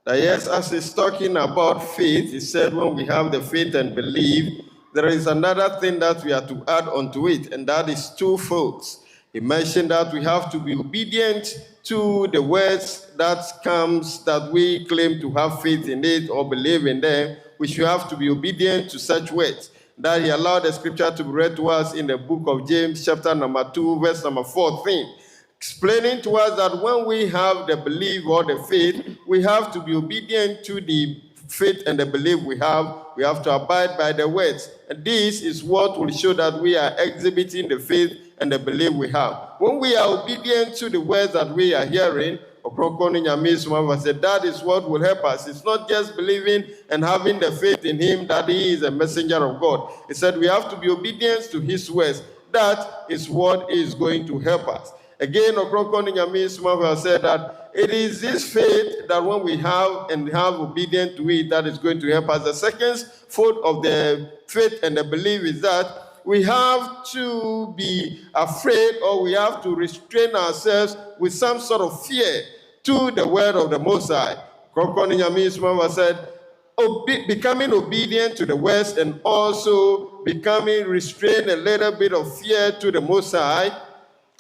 G: that yes, as he's talking about faith, he said when we have the faith and believe, there is another thing that we are to add onto it, and that is twofold. He mentioned that we have to be obedient to the words that we claim to have faith in it or believe in them. We should have to be obedient to such words. That he allowed the scripture to be read to us in the book of James, chapter number 2, verse number 14. Explaining to us that when we have the belief or the faith, we have to be obedient to the faith and the belief we have. We have to abide by the words. And this is what will show that we are exhibiting the faith and the belief we have. When we are obedient to the words that we are hearing, Ɔkrɔnkrɔnyi Nyame Somafo said that is what will help us. It's not just believing and having the faith in him that he is a messenger of God. He said we have to be obedient to his words. That is what is going to help us. Again, Ɔkrɔnkrɔnyi Nyame Somafo said that it is this faith that when we have and have obedient to it, that is going to help us. The second fold of the faith and the belief is that we have to be afraid or we have to restrain ourselves with some sort of fear to the word of the Most High. Ɔkrɔnkrɔnyi Nyame Somafo said, becoming obedient to the words and also becoming restrained a little bit of fear to the Most High.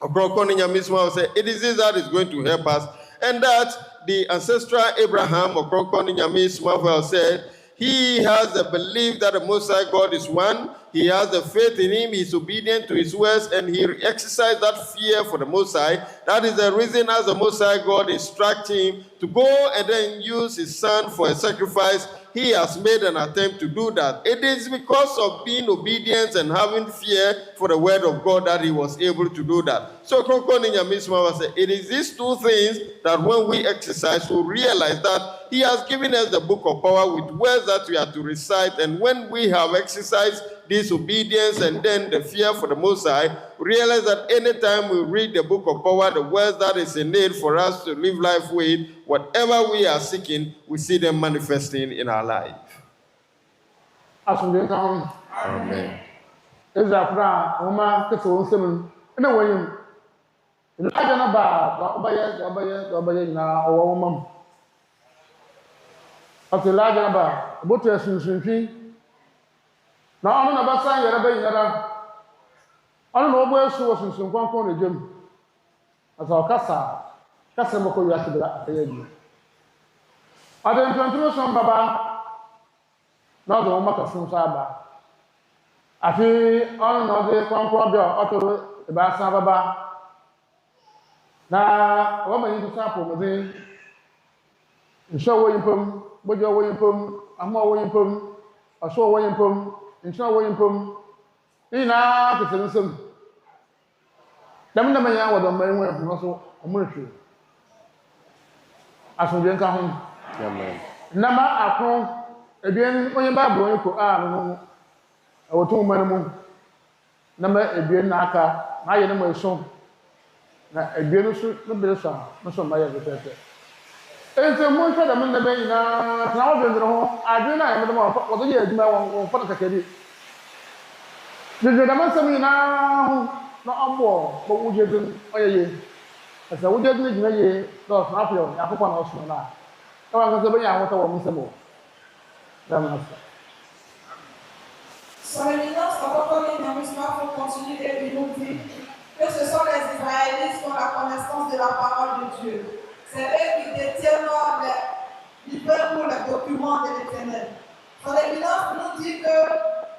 G: Ɔkrɔnkrɔnyi Nyame Somafo said, it is this that is going to help us. and that the ancestral Abraham, Ɔkrɔnkrɔnyi Nyame Somafo said, he has the belief that the Most High God is one. He has the faith in him. He's obedient to his words, and he exercised that fear for the Most High. That is the reason, as the Most High God instructs him to go and then use his son for a sacrifice, he has made an attempt to do that. It is because of being obedient and having fear for the word of God that he was able to do that. So, Ɔkrɔnkrɔnyi Nyame Somafo said, it is these two things that when we exercise, we realize that he has given us the book of power with words that we are to recite. And when we have exercised this obedience and then the fear for the Most High, realize that anytime we read the book of power, the words that is in need for us to live life with, whatever we are seeking, we see them manifesting in our life. Amen.
D: Now, I'm not saying you're a baby. I don't know where she was in some corner gym. As our Casa Moko Yaki. I didn't continue some Baba. Not the woman from Saba. I feel on the Concordia auto the Bassa Baba. Now, woman into sample within. Show where you pum, but you're where you pum, I'm more where you pum, I saw where you pum. Insha Allah impom ina kesensen dam na manya wodo man wen ho so omurhwe asonje nka ho amen nama akon ebien onye bible onye ko no awotu man mu nama ebien na aka na aye ne mo eso na ebien so no be so no so ma ye betete ente mo hwe da men na be ina na wo be ho adwe na ye me mo wo ye aduma won fa kakari the man sami na no ambo bo wuje dun oyeye asa wuje dun gina ye do na afio ya papa na oso na e wa nso be ya ho to wo musemo da masa
E: Son éminence Ɔkrɔnkrɔnyi Nyame Somafo continue et nous dit que ce sont les Israélites qui ont la connaissance de la parole de Dieu. C'est eux qui détiennent les livres ou les documents de l'Éternel. Son éminence nous dit que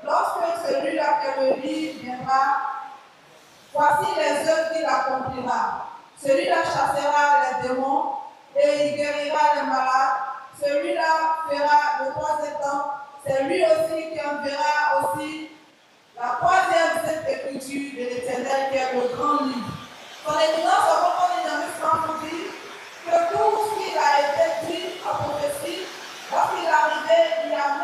E: lorsque celui-là que le lit viendra, voici les œuvres qu'il accomplira. Celui-là chassera les démons et il guérira les malades. Celui-là fera le troisième temps. C'est lui aussi qui enverra aussi la troisième sainte écriture de l'Éternel qui est le grand livre. Son éminence Ɔkrɔnkrɔnyi Nyame Somafo dit que tout ce qu'il a été dit en prophétie, lorsqu'il est arrivé, il y a 9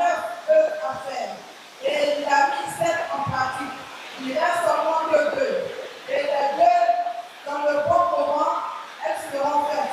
E: œuvres à faire. Et il a mis 7 en pratique. Il reste seulement que 2. Et les 2, dans le bon moment, elles seront faites.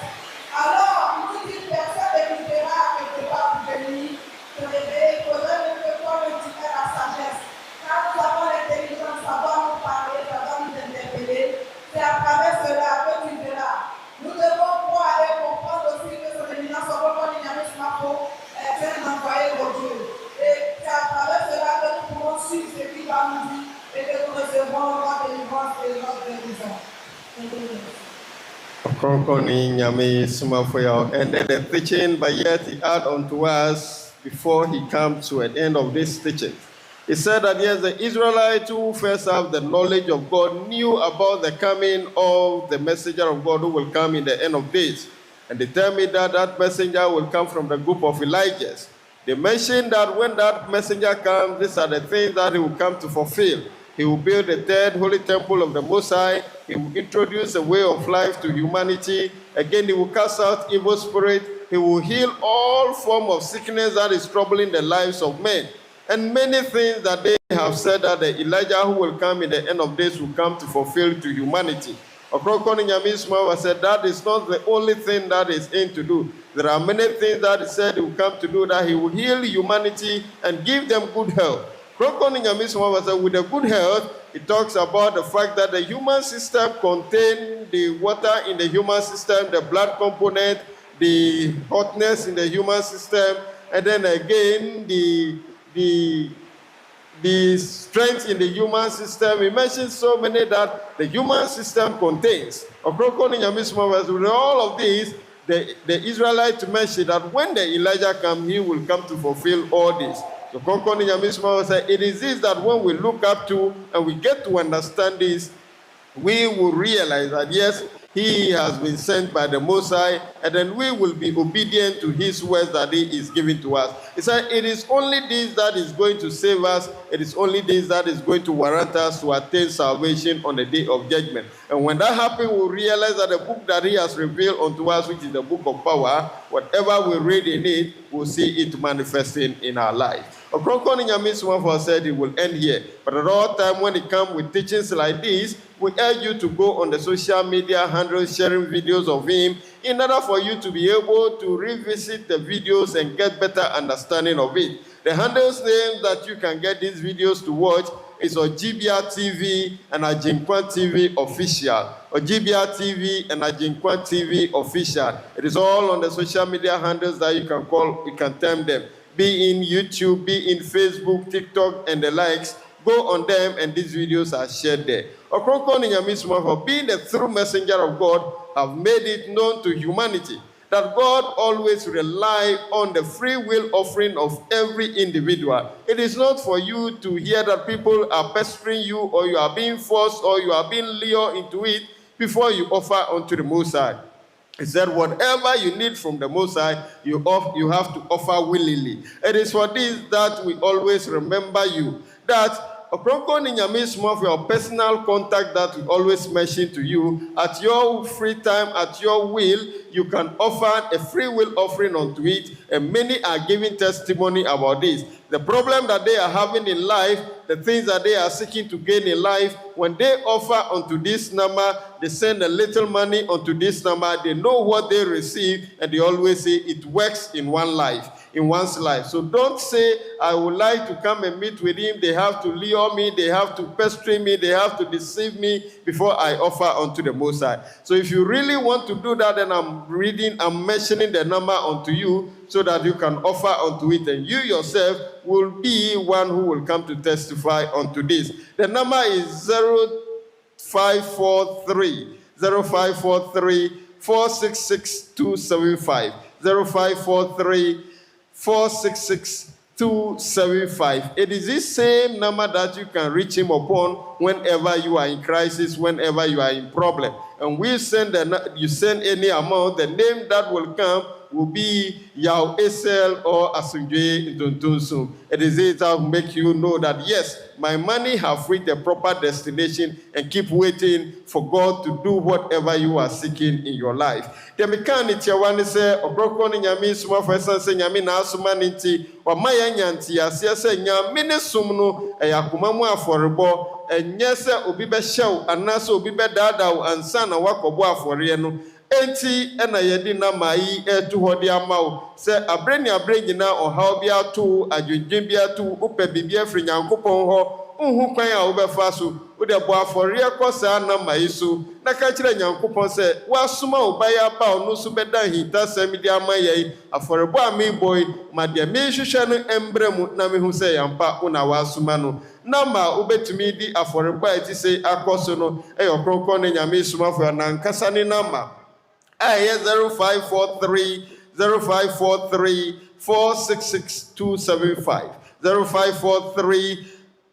E: Alors, il nous dit personne n'écoutera quelque part pour venir se réveiller. Il faudrait même que toi le dirais la sagesse. Quand nous avons l'intelligence, ça va nous parler, ça va nous interpeller. C'est à travers cela que tu verras. Nous devons pouvoir aller comprendre aussi que son éminence Ɔkrɔnkrɔnyi Nyame Somafo est un envoyé de Dieu. Et c'est à travers cela que nous pouvons suivre ce qu'il va nous dire et que nous recevons notre délivrance et notre guérison.
G: Ɔkrɔnkrɔnyi Nyame Somafo, and then the teaching, but yet he add on to us before he comes to an end of this teaching. He said that yes, the Israelites who first have the knowledge of God knew about the coming of the messenger of God who will come in the end of days. And they tell me that that messenger will come from the group of Elijahs. They mentioned that when that messenger comes, these are the things that he will come to fulfill. He will build the third holy temple of the Most High. He will introduce a way of life to humanity. Again, he will cast out evil spirits. He will heal all form of sickness that is troubling the lives of men. And many things that they have said that the Elijah who will come in the end of days will come to fulfill to humanity. Ɔkrɔnkrɔnyi Nyame Somafo said that is not the only thing that is in to do. There are many things that he said he will come to do, that he will heal humanity and give them good health. Ɔkrɔnkrɔnyi Nyame Somafo said with the good health, it talks about the fact that the human system contains the water in the human system, the blood component, the hotness in the human system, and then again the strength in the human system. He mentioned so many that the human system contains. Ɔkrɔnkrɔnyi Nyame Somafo said with all of these, the Israelites mentioned that when the Elijah comes, he will come to fulfill all this. So Ɔkrɔnkrɔnyi Nyame Somafo said, it is this that when we look up to and we get to understand this, we will realize that yes, he has been sent by the Most High, and then we will be obedient to his words that he is giving to us. He said, it is only this that is going to save us. It is only this that is going to warrant us to attain salvation on the day of judgment. And when that happens, we'll realize that the book that he has revealed unto us, which is the book of power, whatever we read in it, we'll see it manifesting in our life. Ɔkrɔnkrɔnyi Nyame Somafo said it will end here. But at all time when it comes with teachings like this, we urge you to go on the social media handles sharing videos of him in order for you to be able to revisit the videos and get better understanding of it. The handles name that you can get these videos to watch is Ojibia TV and Ajinkwan TV Official. Ojibia TV and Ajinkwan TV Official. It is all on the social media handles that you can call, you can term them. Be in YouTube, be in Facebook, TikTok, and the likes. Go on them, and these videos are shared there. Ɔkrɔnkrɔnyi Nyame Somafo, being the true messenger of God, have made it known to humanity that God always relies on the free will offering of every individual. It is not for you to hear that people are pestering you, or you are being forced, or you are being lured into it before you offer unto the Most High. He said, whatever you need from the Most High, you have to offer willingly. It is for this that we always remember you, that Ɔkrɔnkrɔnyi Nyame Somafo, your personal contact that we always mention to you, at your free time, at your will, you can offer a free will offering unto it, and many are giving testimony about this. The problem that they are having in life, the things that they are seeking to gain in life, when they offer unto this number, they send a little money unto this number, they know what they receive, and they always say it works in one's life. So don't say, I would like to come and meet with him, they have to lure me, they have to pester me, they have to deceive me before I offer unto the Most High. So if you really want to do that, then I'm mentioning the number unto you, so that you can offer unto it, and you yourself will be one who will come to testify unto this. The number is 0543 466 275. 0543 466 275. It is this same number that you can reach him upon whenever you are in crisis, whenever you are in problem. And you send any amount, the name that will come will be Yawoh or Asunjwe Ntontonso. It is it that will make you know that yes, my money have reached the proper destination, and keep waiting for God to do whatever you are seeking in your life. The mechanic Yawan say, Ɔkrɔnkrɔnyi Nyame Somafo say Nyame na asoma nti, wa maya nyanti asia say Nyame ne som no eyakoma mu aforebo. Enye se obi be hyew anase obi be dadaw ansa na wakobo afore no enti ena yedi na mai etu hode amawo se abre nyina ohaw bi ato adwendwen bi ato upe bibi afri Nyankopɔn ho unhu kwan a wo be fa so wo de bo afore kosa na mai so na ka kire Nyankopɔn se wasoma obaya ba ono so beda hita sami di amaye aforebo ami boy ma de me hwehwe no embremu na me hu se yampa una wasoma no Nama ubetumi di aforeba eti se akoso no Ɔkrɔnkrɔnyi Nyame Somafo na nkasa ni nama 0543 466 275. 0543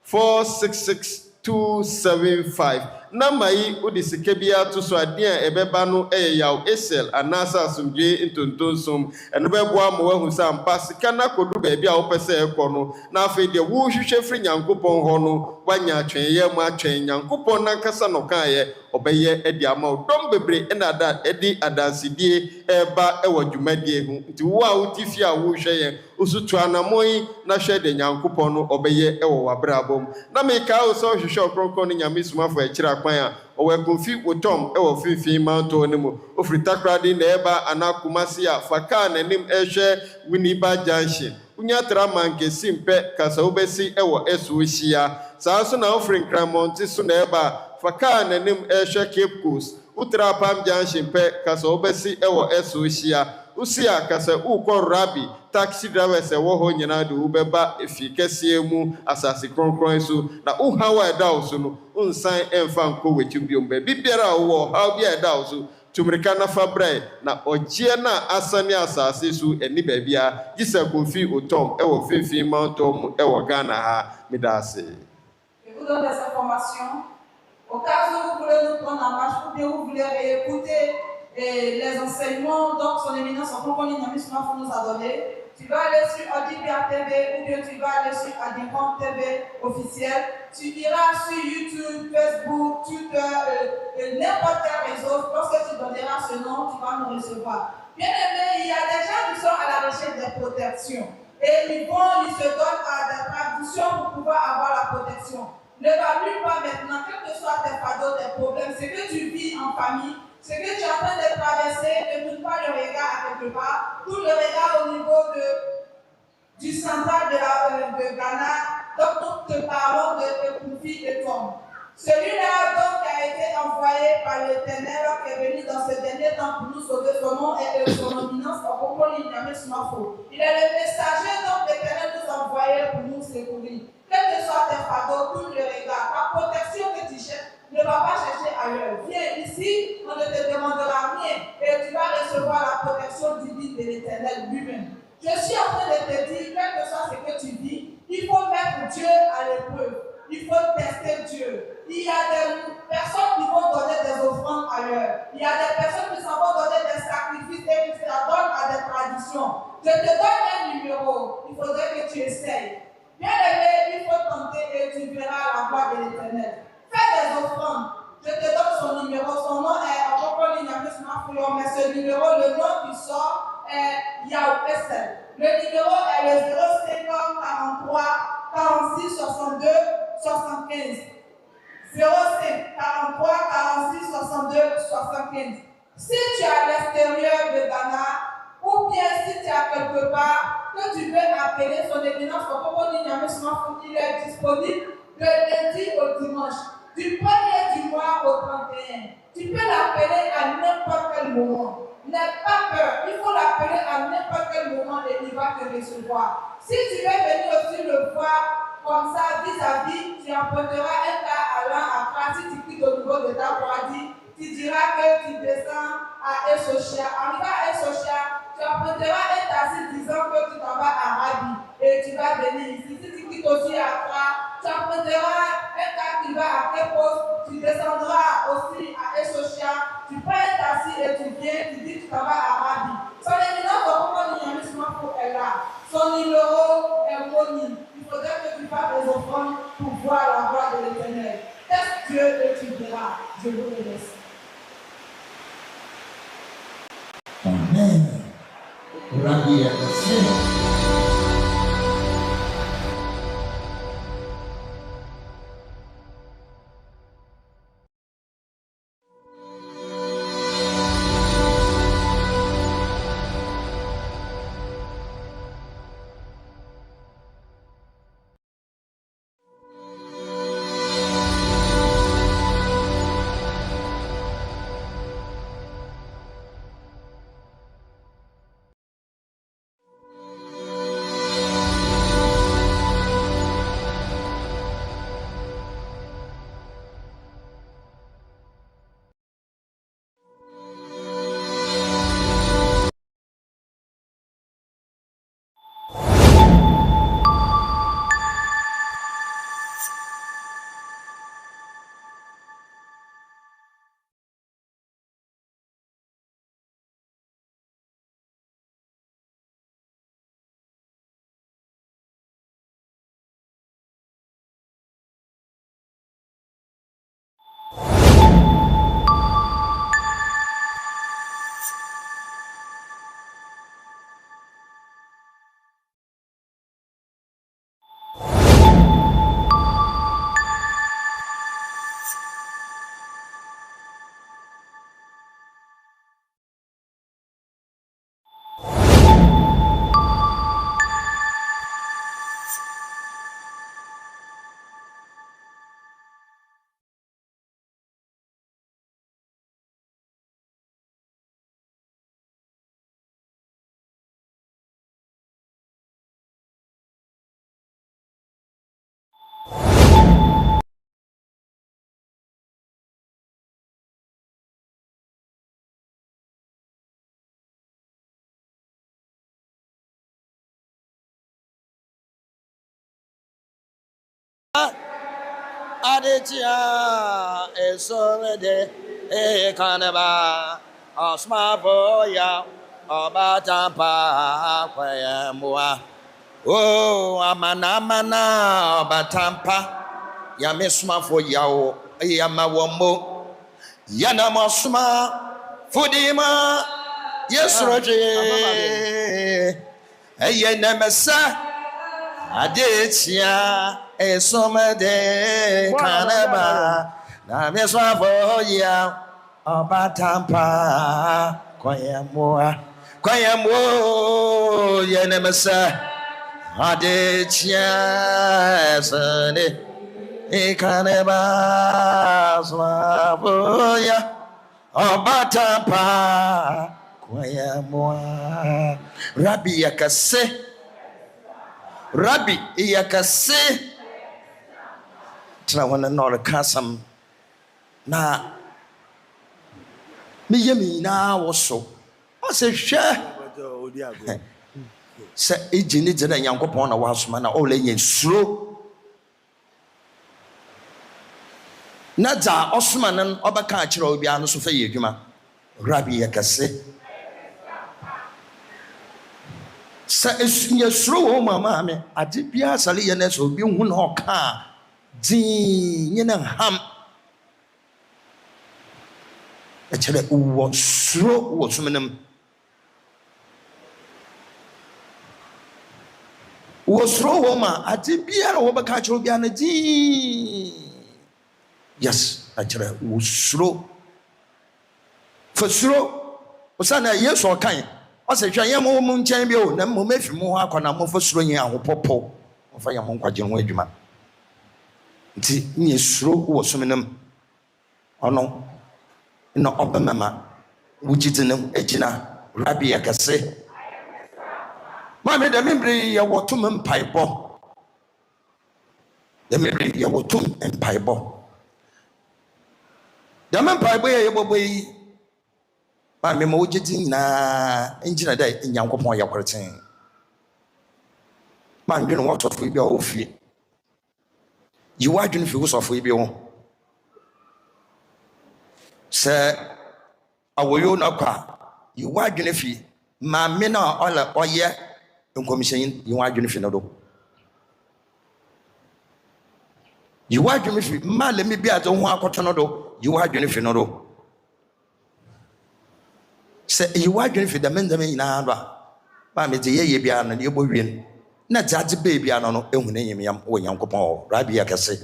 G: 466 275. Nama yi udisike bia to so ade a ebeba no Yawoh anasa Asunjwe Ntontonso eno beboa mo wahu sam pasika na kodu ba bia wo pese ekọ no na afi de wo hwehwe fri Nyankopɔn ho no wanya atwenye mu atwen Nyankopɔn na nkasa no kan ye obeye edi ama dom bebre na da edi adansidie eba ewo dwumadie hu nti wo a wotifi a wo hwe ye osutu anamoyi na hwe de Nyankopɔn no obeye ewo wabrabom na me ka o so hwehwe Ɔkrɔnkrɔnyi Nyame Somafo akira kwan a owekunfi wotom ewo finfin manto ne mu ofri takradi na eba anakumasi a faka na nim ehwe Winiba Junction unya traman kesimpe kasa obesi ewo esu hia saa so na ofri Nkramonti so na eba faka na nim ehwe Cape Coast utrapam Junction pe kasa obesi ewo esu hia usia kasa ukọ Rabi taxi drivers ewo ho nyina de ubeba efikese mu asase kronkron so na uhawa eda so no unsan emfa nko wechi biom be bibiara wo ha bia eda so tumirika na fabrɛ na ɔgye na asane asase so ani baabia gisa Kofi Otom ɛwɔ Finfin Mountain ɛwɔ Ghana ha medase.
E: Je vous donne des informations. Au cas où vous voulez nous prendre en marche ou bien vous voulez réécouter les enseignements dont son éminence Ɔkrɔnkrɔnyi Nyame Somafo nous a donné, tu vas aller sur Odibia TV ou bien tu vas aller sur Adikon TV officiel. Tu iras sur YouTube, Facebook, Twitter, n'importe quel réseau. Lorsque tu donneras ce nom, tu vas nous recevoir. Bien aimé, il y a des gens qui sont à la recherche de protection. Et ils se donnent à des traductions pour pouvoir avoir la protection. Ne value pas maintenant, quel que soit tes fardeaux, tes problèmes, ce que tu vis en famille, ce que tu es en train de traverser, ne tourne pas le regard à quelque part, tout le regard au niveau du central de Ghana, donc nous te parlons de Kofi Otom. Celui-là donc qui a été envoyé par l'Éternel, qui est venu dans ce dernier temps pour nous sauver, son nom et son éminence Ɔkrɔnkrɔnyi Nyame Somafo. Il est le messager donc l'Éternel nous a envoyé pour nous secourir. Quel que soit tes fardeaux, tout le regard, la protection que tu cherches, ne va pas chercher ailleurs. Viens ici, on ne te demandera rien et tu vas recevoir la protection divine de l'Éternel lui-même. Je suis en train de te dire, quel que soit ce que tu vis, il faut mettre Dieu à l'épreuve. Il faut tester Dieu. Il y a des personnes qui vont donner des offrandes ailleurs. Il y a des personnes qui s'en vont donner des sacrifices et qui se donnent à des traditions. Je te donne un numéro. Il faudrait que tu essayes. Bien aimé, il faut tenter et tu verras la voix de l'Éternel. Fais des offrandes. Je te donne son numéro. Son nom est Ɔkrɔnkrɔnyi Nyame Somafo. Mais ce numéro, le nom qui sort est Yawoh. Le numéro est le 05 43 46 62 75. 05 43 46 62 75. Si tu es à l'extérieur de Ghana, ou bien si tu es à quelque part, que tu veux appeler son éminence Ɔkrɔnkrɔnyi Nyame Somafo, il est disponible de lundi au dimanche, du 1er du mois au 31. Tu peux l'appeler à n'importe quel moment. N'aie pas peur, il faut l'appeler à n'importe quel moment et il va te recevoir. Si tu veux venir aussi le voir comme ça, vis-à-vis, tu emprunteras un cas allant à Accra. Si tu quittes au niveau de ta Boadi, tu diras que tu descends à Esochia. Arrivé à Esochia, tu emprunteras un taxi disant que tu t'en vas à Rabi et tu vas venir ici. Si tu quittes aussi à Accra, tu emprunteras un cas qui va à Kepos, tu descendras aussi à Esochia, tu prends un taxi et tu viens, tu dis que tu t'en vas à Rabi. Son éminence Ɔkrɔnkrɔnyi Nyame Somafo est là. Son numéro est Moni. Il faudrait que tu fasses des offrandes pour voir la voix de l'Éternel. Teste Dieu et tu verras. Je vous remercie.
B: Amen. Rabbi Yawoh.
H: Aditia esomede ekaneba Somafo Yawoh Obatampa kwayamwa oh amana Obatampa Nyame Somafo Yawoh yamawomo yanama fudima yesroje eyenemesa Aditia esomede kaneba Nyame Somafo Yawoh Obatampa kwayamwa yenemesa Aditia sane ikaneba Somafo Yawoh Obatampa kwayamwa Rabbi yakase tena wana nore kasam na miyemi na woso ose hwe se ejini je na Nyankopon na wasoma na ole yen suro na za osoma nan obaka akire obi anu so fa yedwuma Rabbi yakase sa esunya suro wo mama me ade bia sale ye na so obi hu na oka din nyina ham ekere wo suro wo sumenam wo suro wo ma ade bia wo baka akire obi anu din yes ekere wo suro for suro osana Yesu okan ose hwa ye mo nchen bi o na mo mefi mo ho akona mo fo suro yin ahopopo mo fa ye mo nkwaje ho adwuma nti nye suro wo sumenam ono no obamama wujitinem ejina Rabbi yakase ma me da membre ye wotum mpaibo da membre ye wotum mpaibo da mpaibo ye boboyi ma me mo wujiti na enjina da Nyankopon yakwereten ma ndwene wotofo bi a ofie yiwa adwene fi wosofo bi ho se awoyo na kwa yiwa adwene fi ma me na ola oye nkomishen yiwa adwene fi no do yiwa adwene fi ma le me bi ato ho akoto no do yiwa adwene fi no do se yiwa adwene fi da mendame ina ba me de ye bia no ne bowen na judge baby ano no ehu na nyimyam wo Nyankopon Rabbi yakase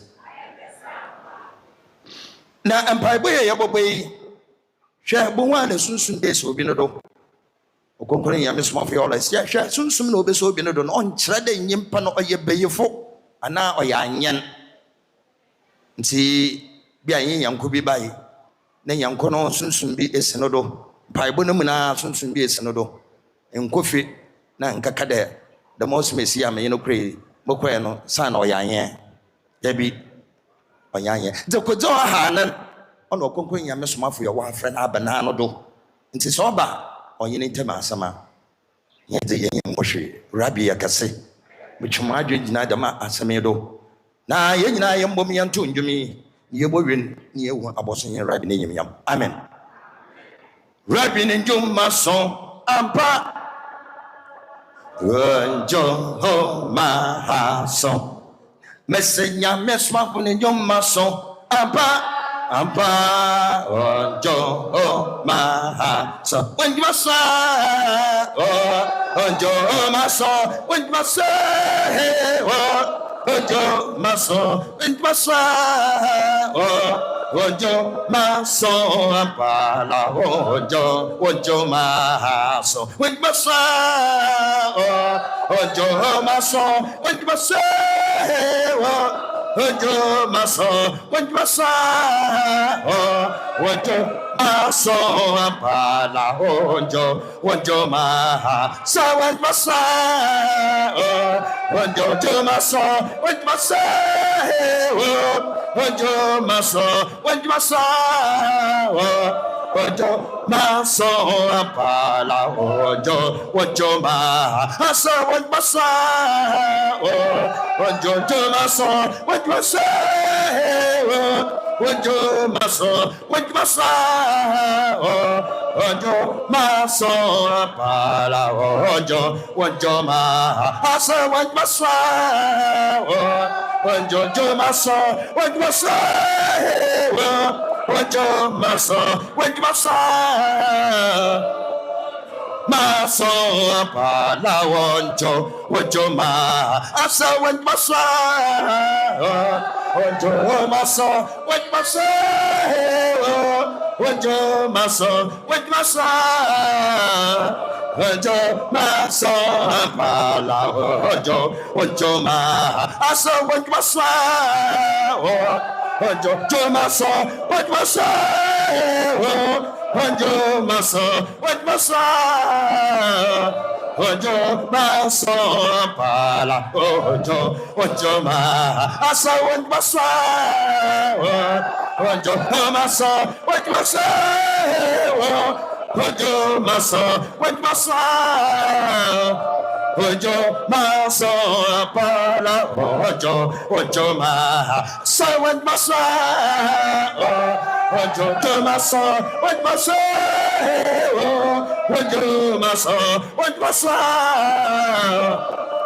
H: na empaibo ye boboyi hwe bo wa na sunsun de so obi no do okonkron Nyame Somafo Yawoh sia hwe sunsun na obe so obi no do no onkyere de nyimpa no oye beyefo ana oya anyen nti bia yin yanko bi bai na yanko no sunsun bi esi no do empaibo no mu na sunsun bi esi no do enkofi na nkaka de the most messia me no pray mokwe no san oyanye ya bi oyanye de kojo ha nan ono konkon Nyame Somafo Yawoh afre na abana no do nti so ba onyene ntema asama ye de ye mohwe Rabbi yakase mutwuma adwe gina dama asame do na ye nyina ye mbom ye nto ndwumi ye bowen ni ewu aboson ye Rabbi ne nyimyam amen Rabbi ne ndwuma so ampa Onjo mahaso mesenya mesma fune nyomaso ampa onjo mahaso wenjmasa onjo maso wenjmasa onjo maso wenjmasa onjo maso ampala onjo maso wenjmasa onjo maso wenjmasa onjo maso wenjmasa onjo maso ampala onjo maso wenjmasa onjo maso wenjmasa onjo maso wenjmasa ojo maso pala ojo ma asa what masa ojo maso what masa ojo maso what masa ojo maso pala ojo ma asa what masa ojo maso what masa ojo maso what masa maso pala ojo ma asa what masa ojo maso what masa ojo maso what masa ojo maso pala ojo ma asa what masa ojo maso what masa ojo maso what masa ojo maso pala ojo ma asa what masa ojo maso what masa ojo maso what masa ojo maso pala ojo ma asa what masa ojo maso what masa ojo maso what masa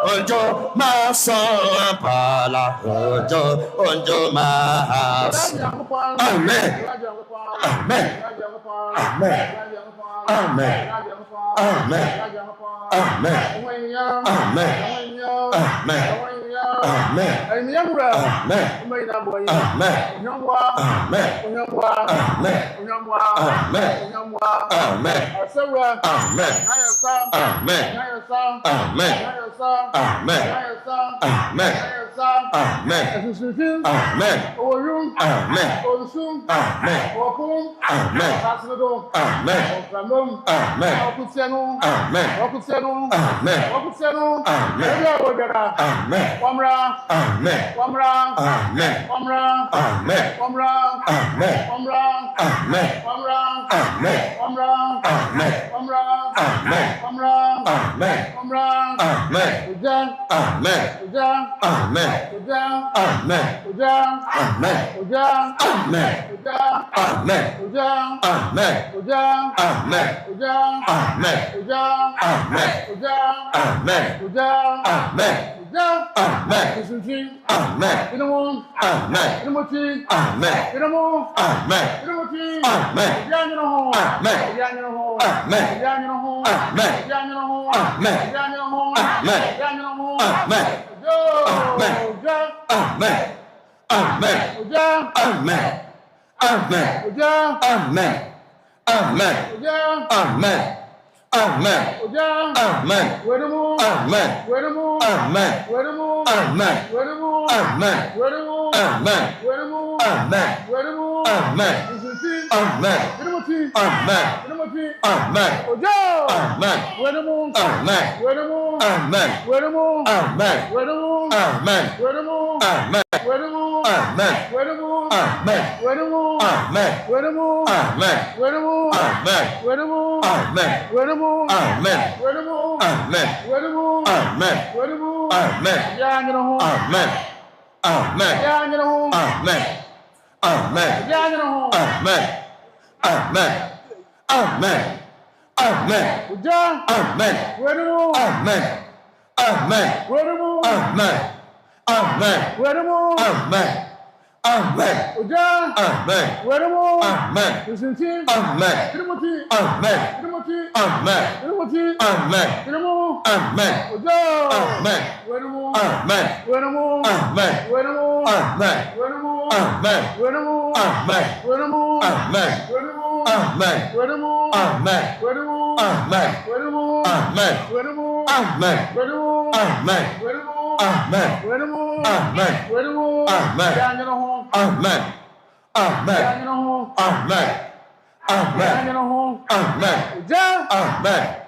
H: ojo maso pala ojo mas. Amen. Amen. Amen. Amen. Amen. Amen. Amen.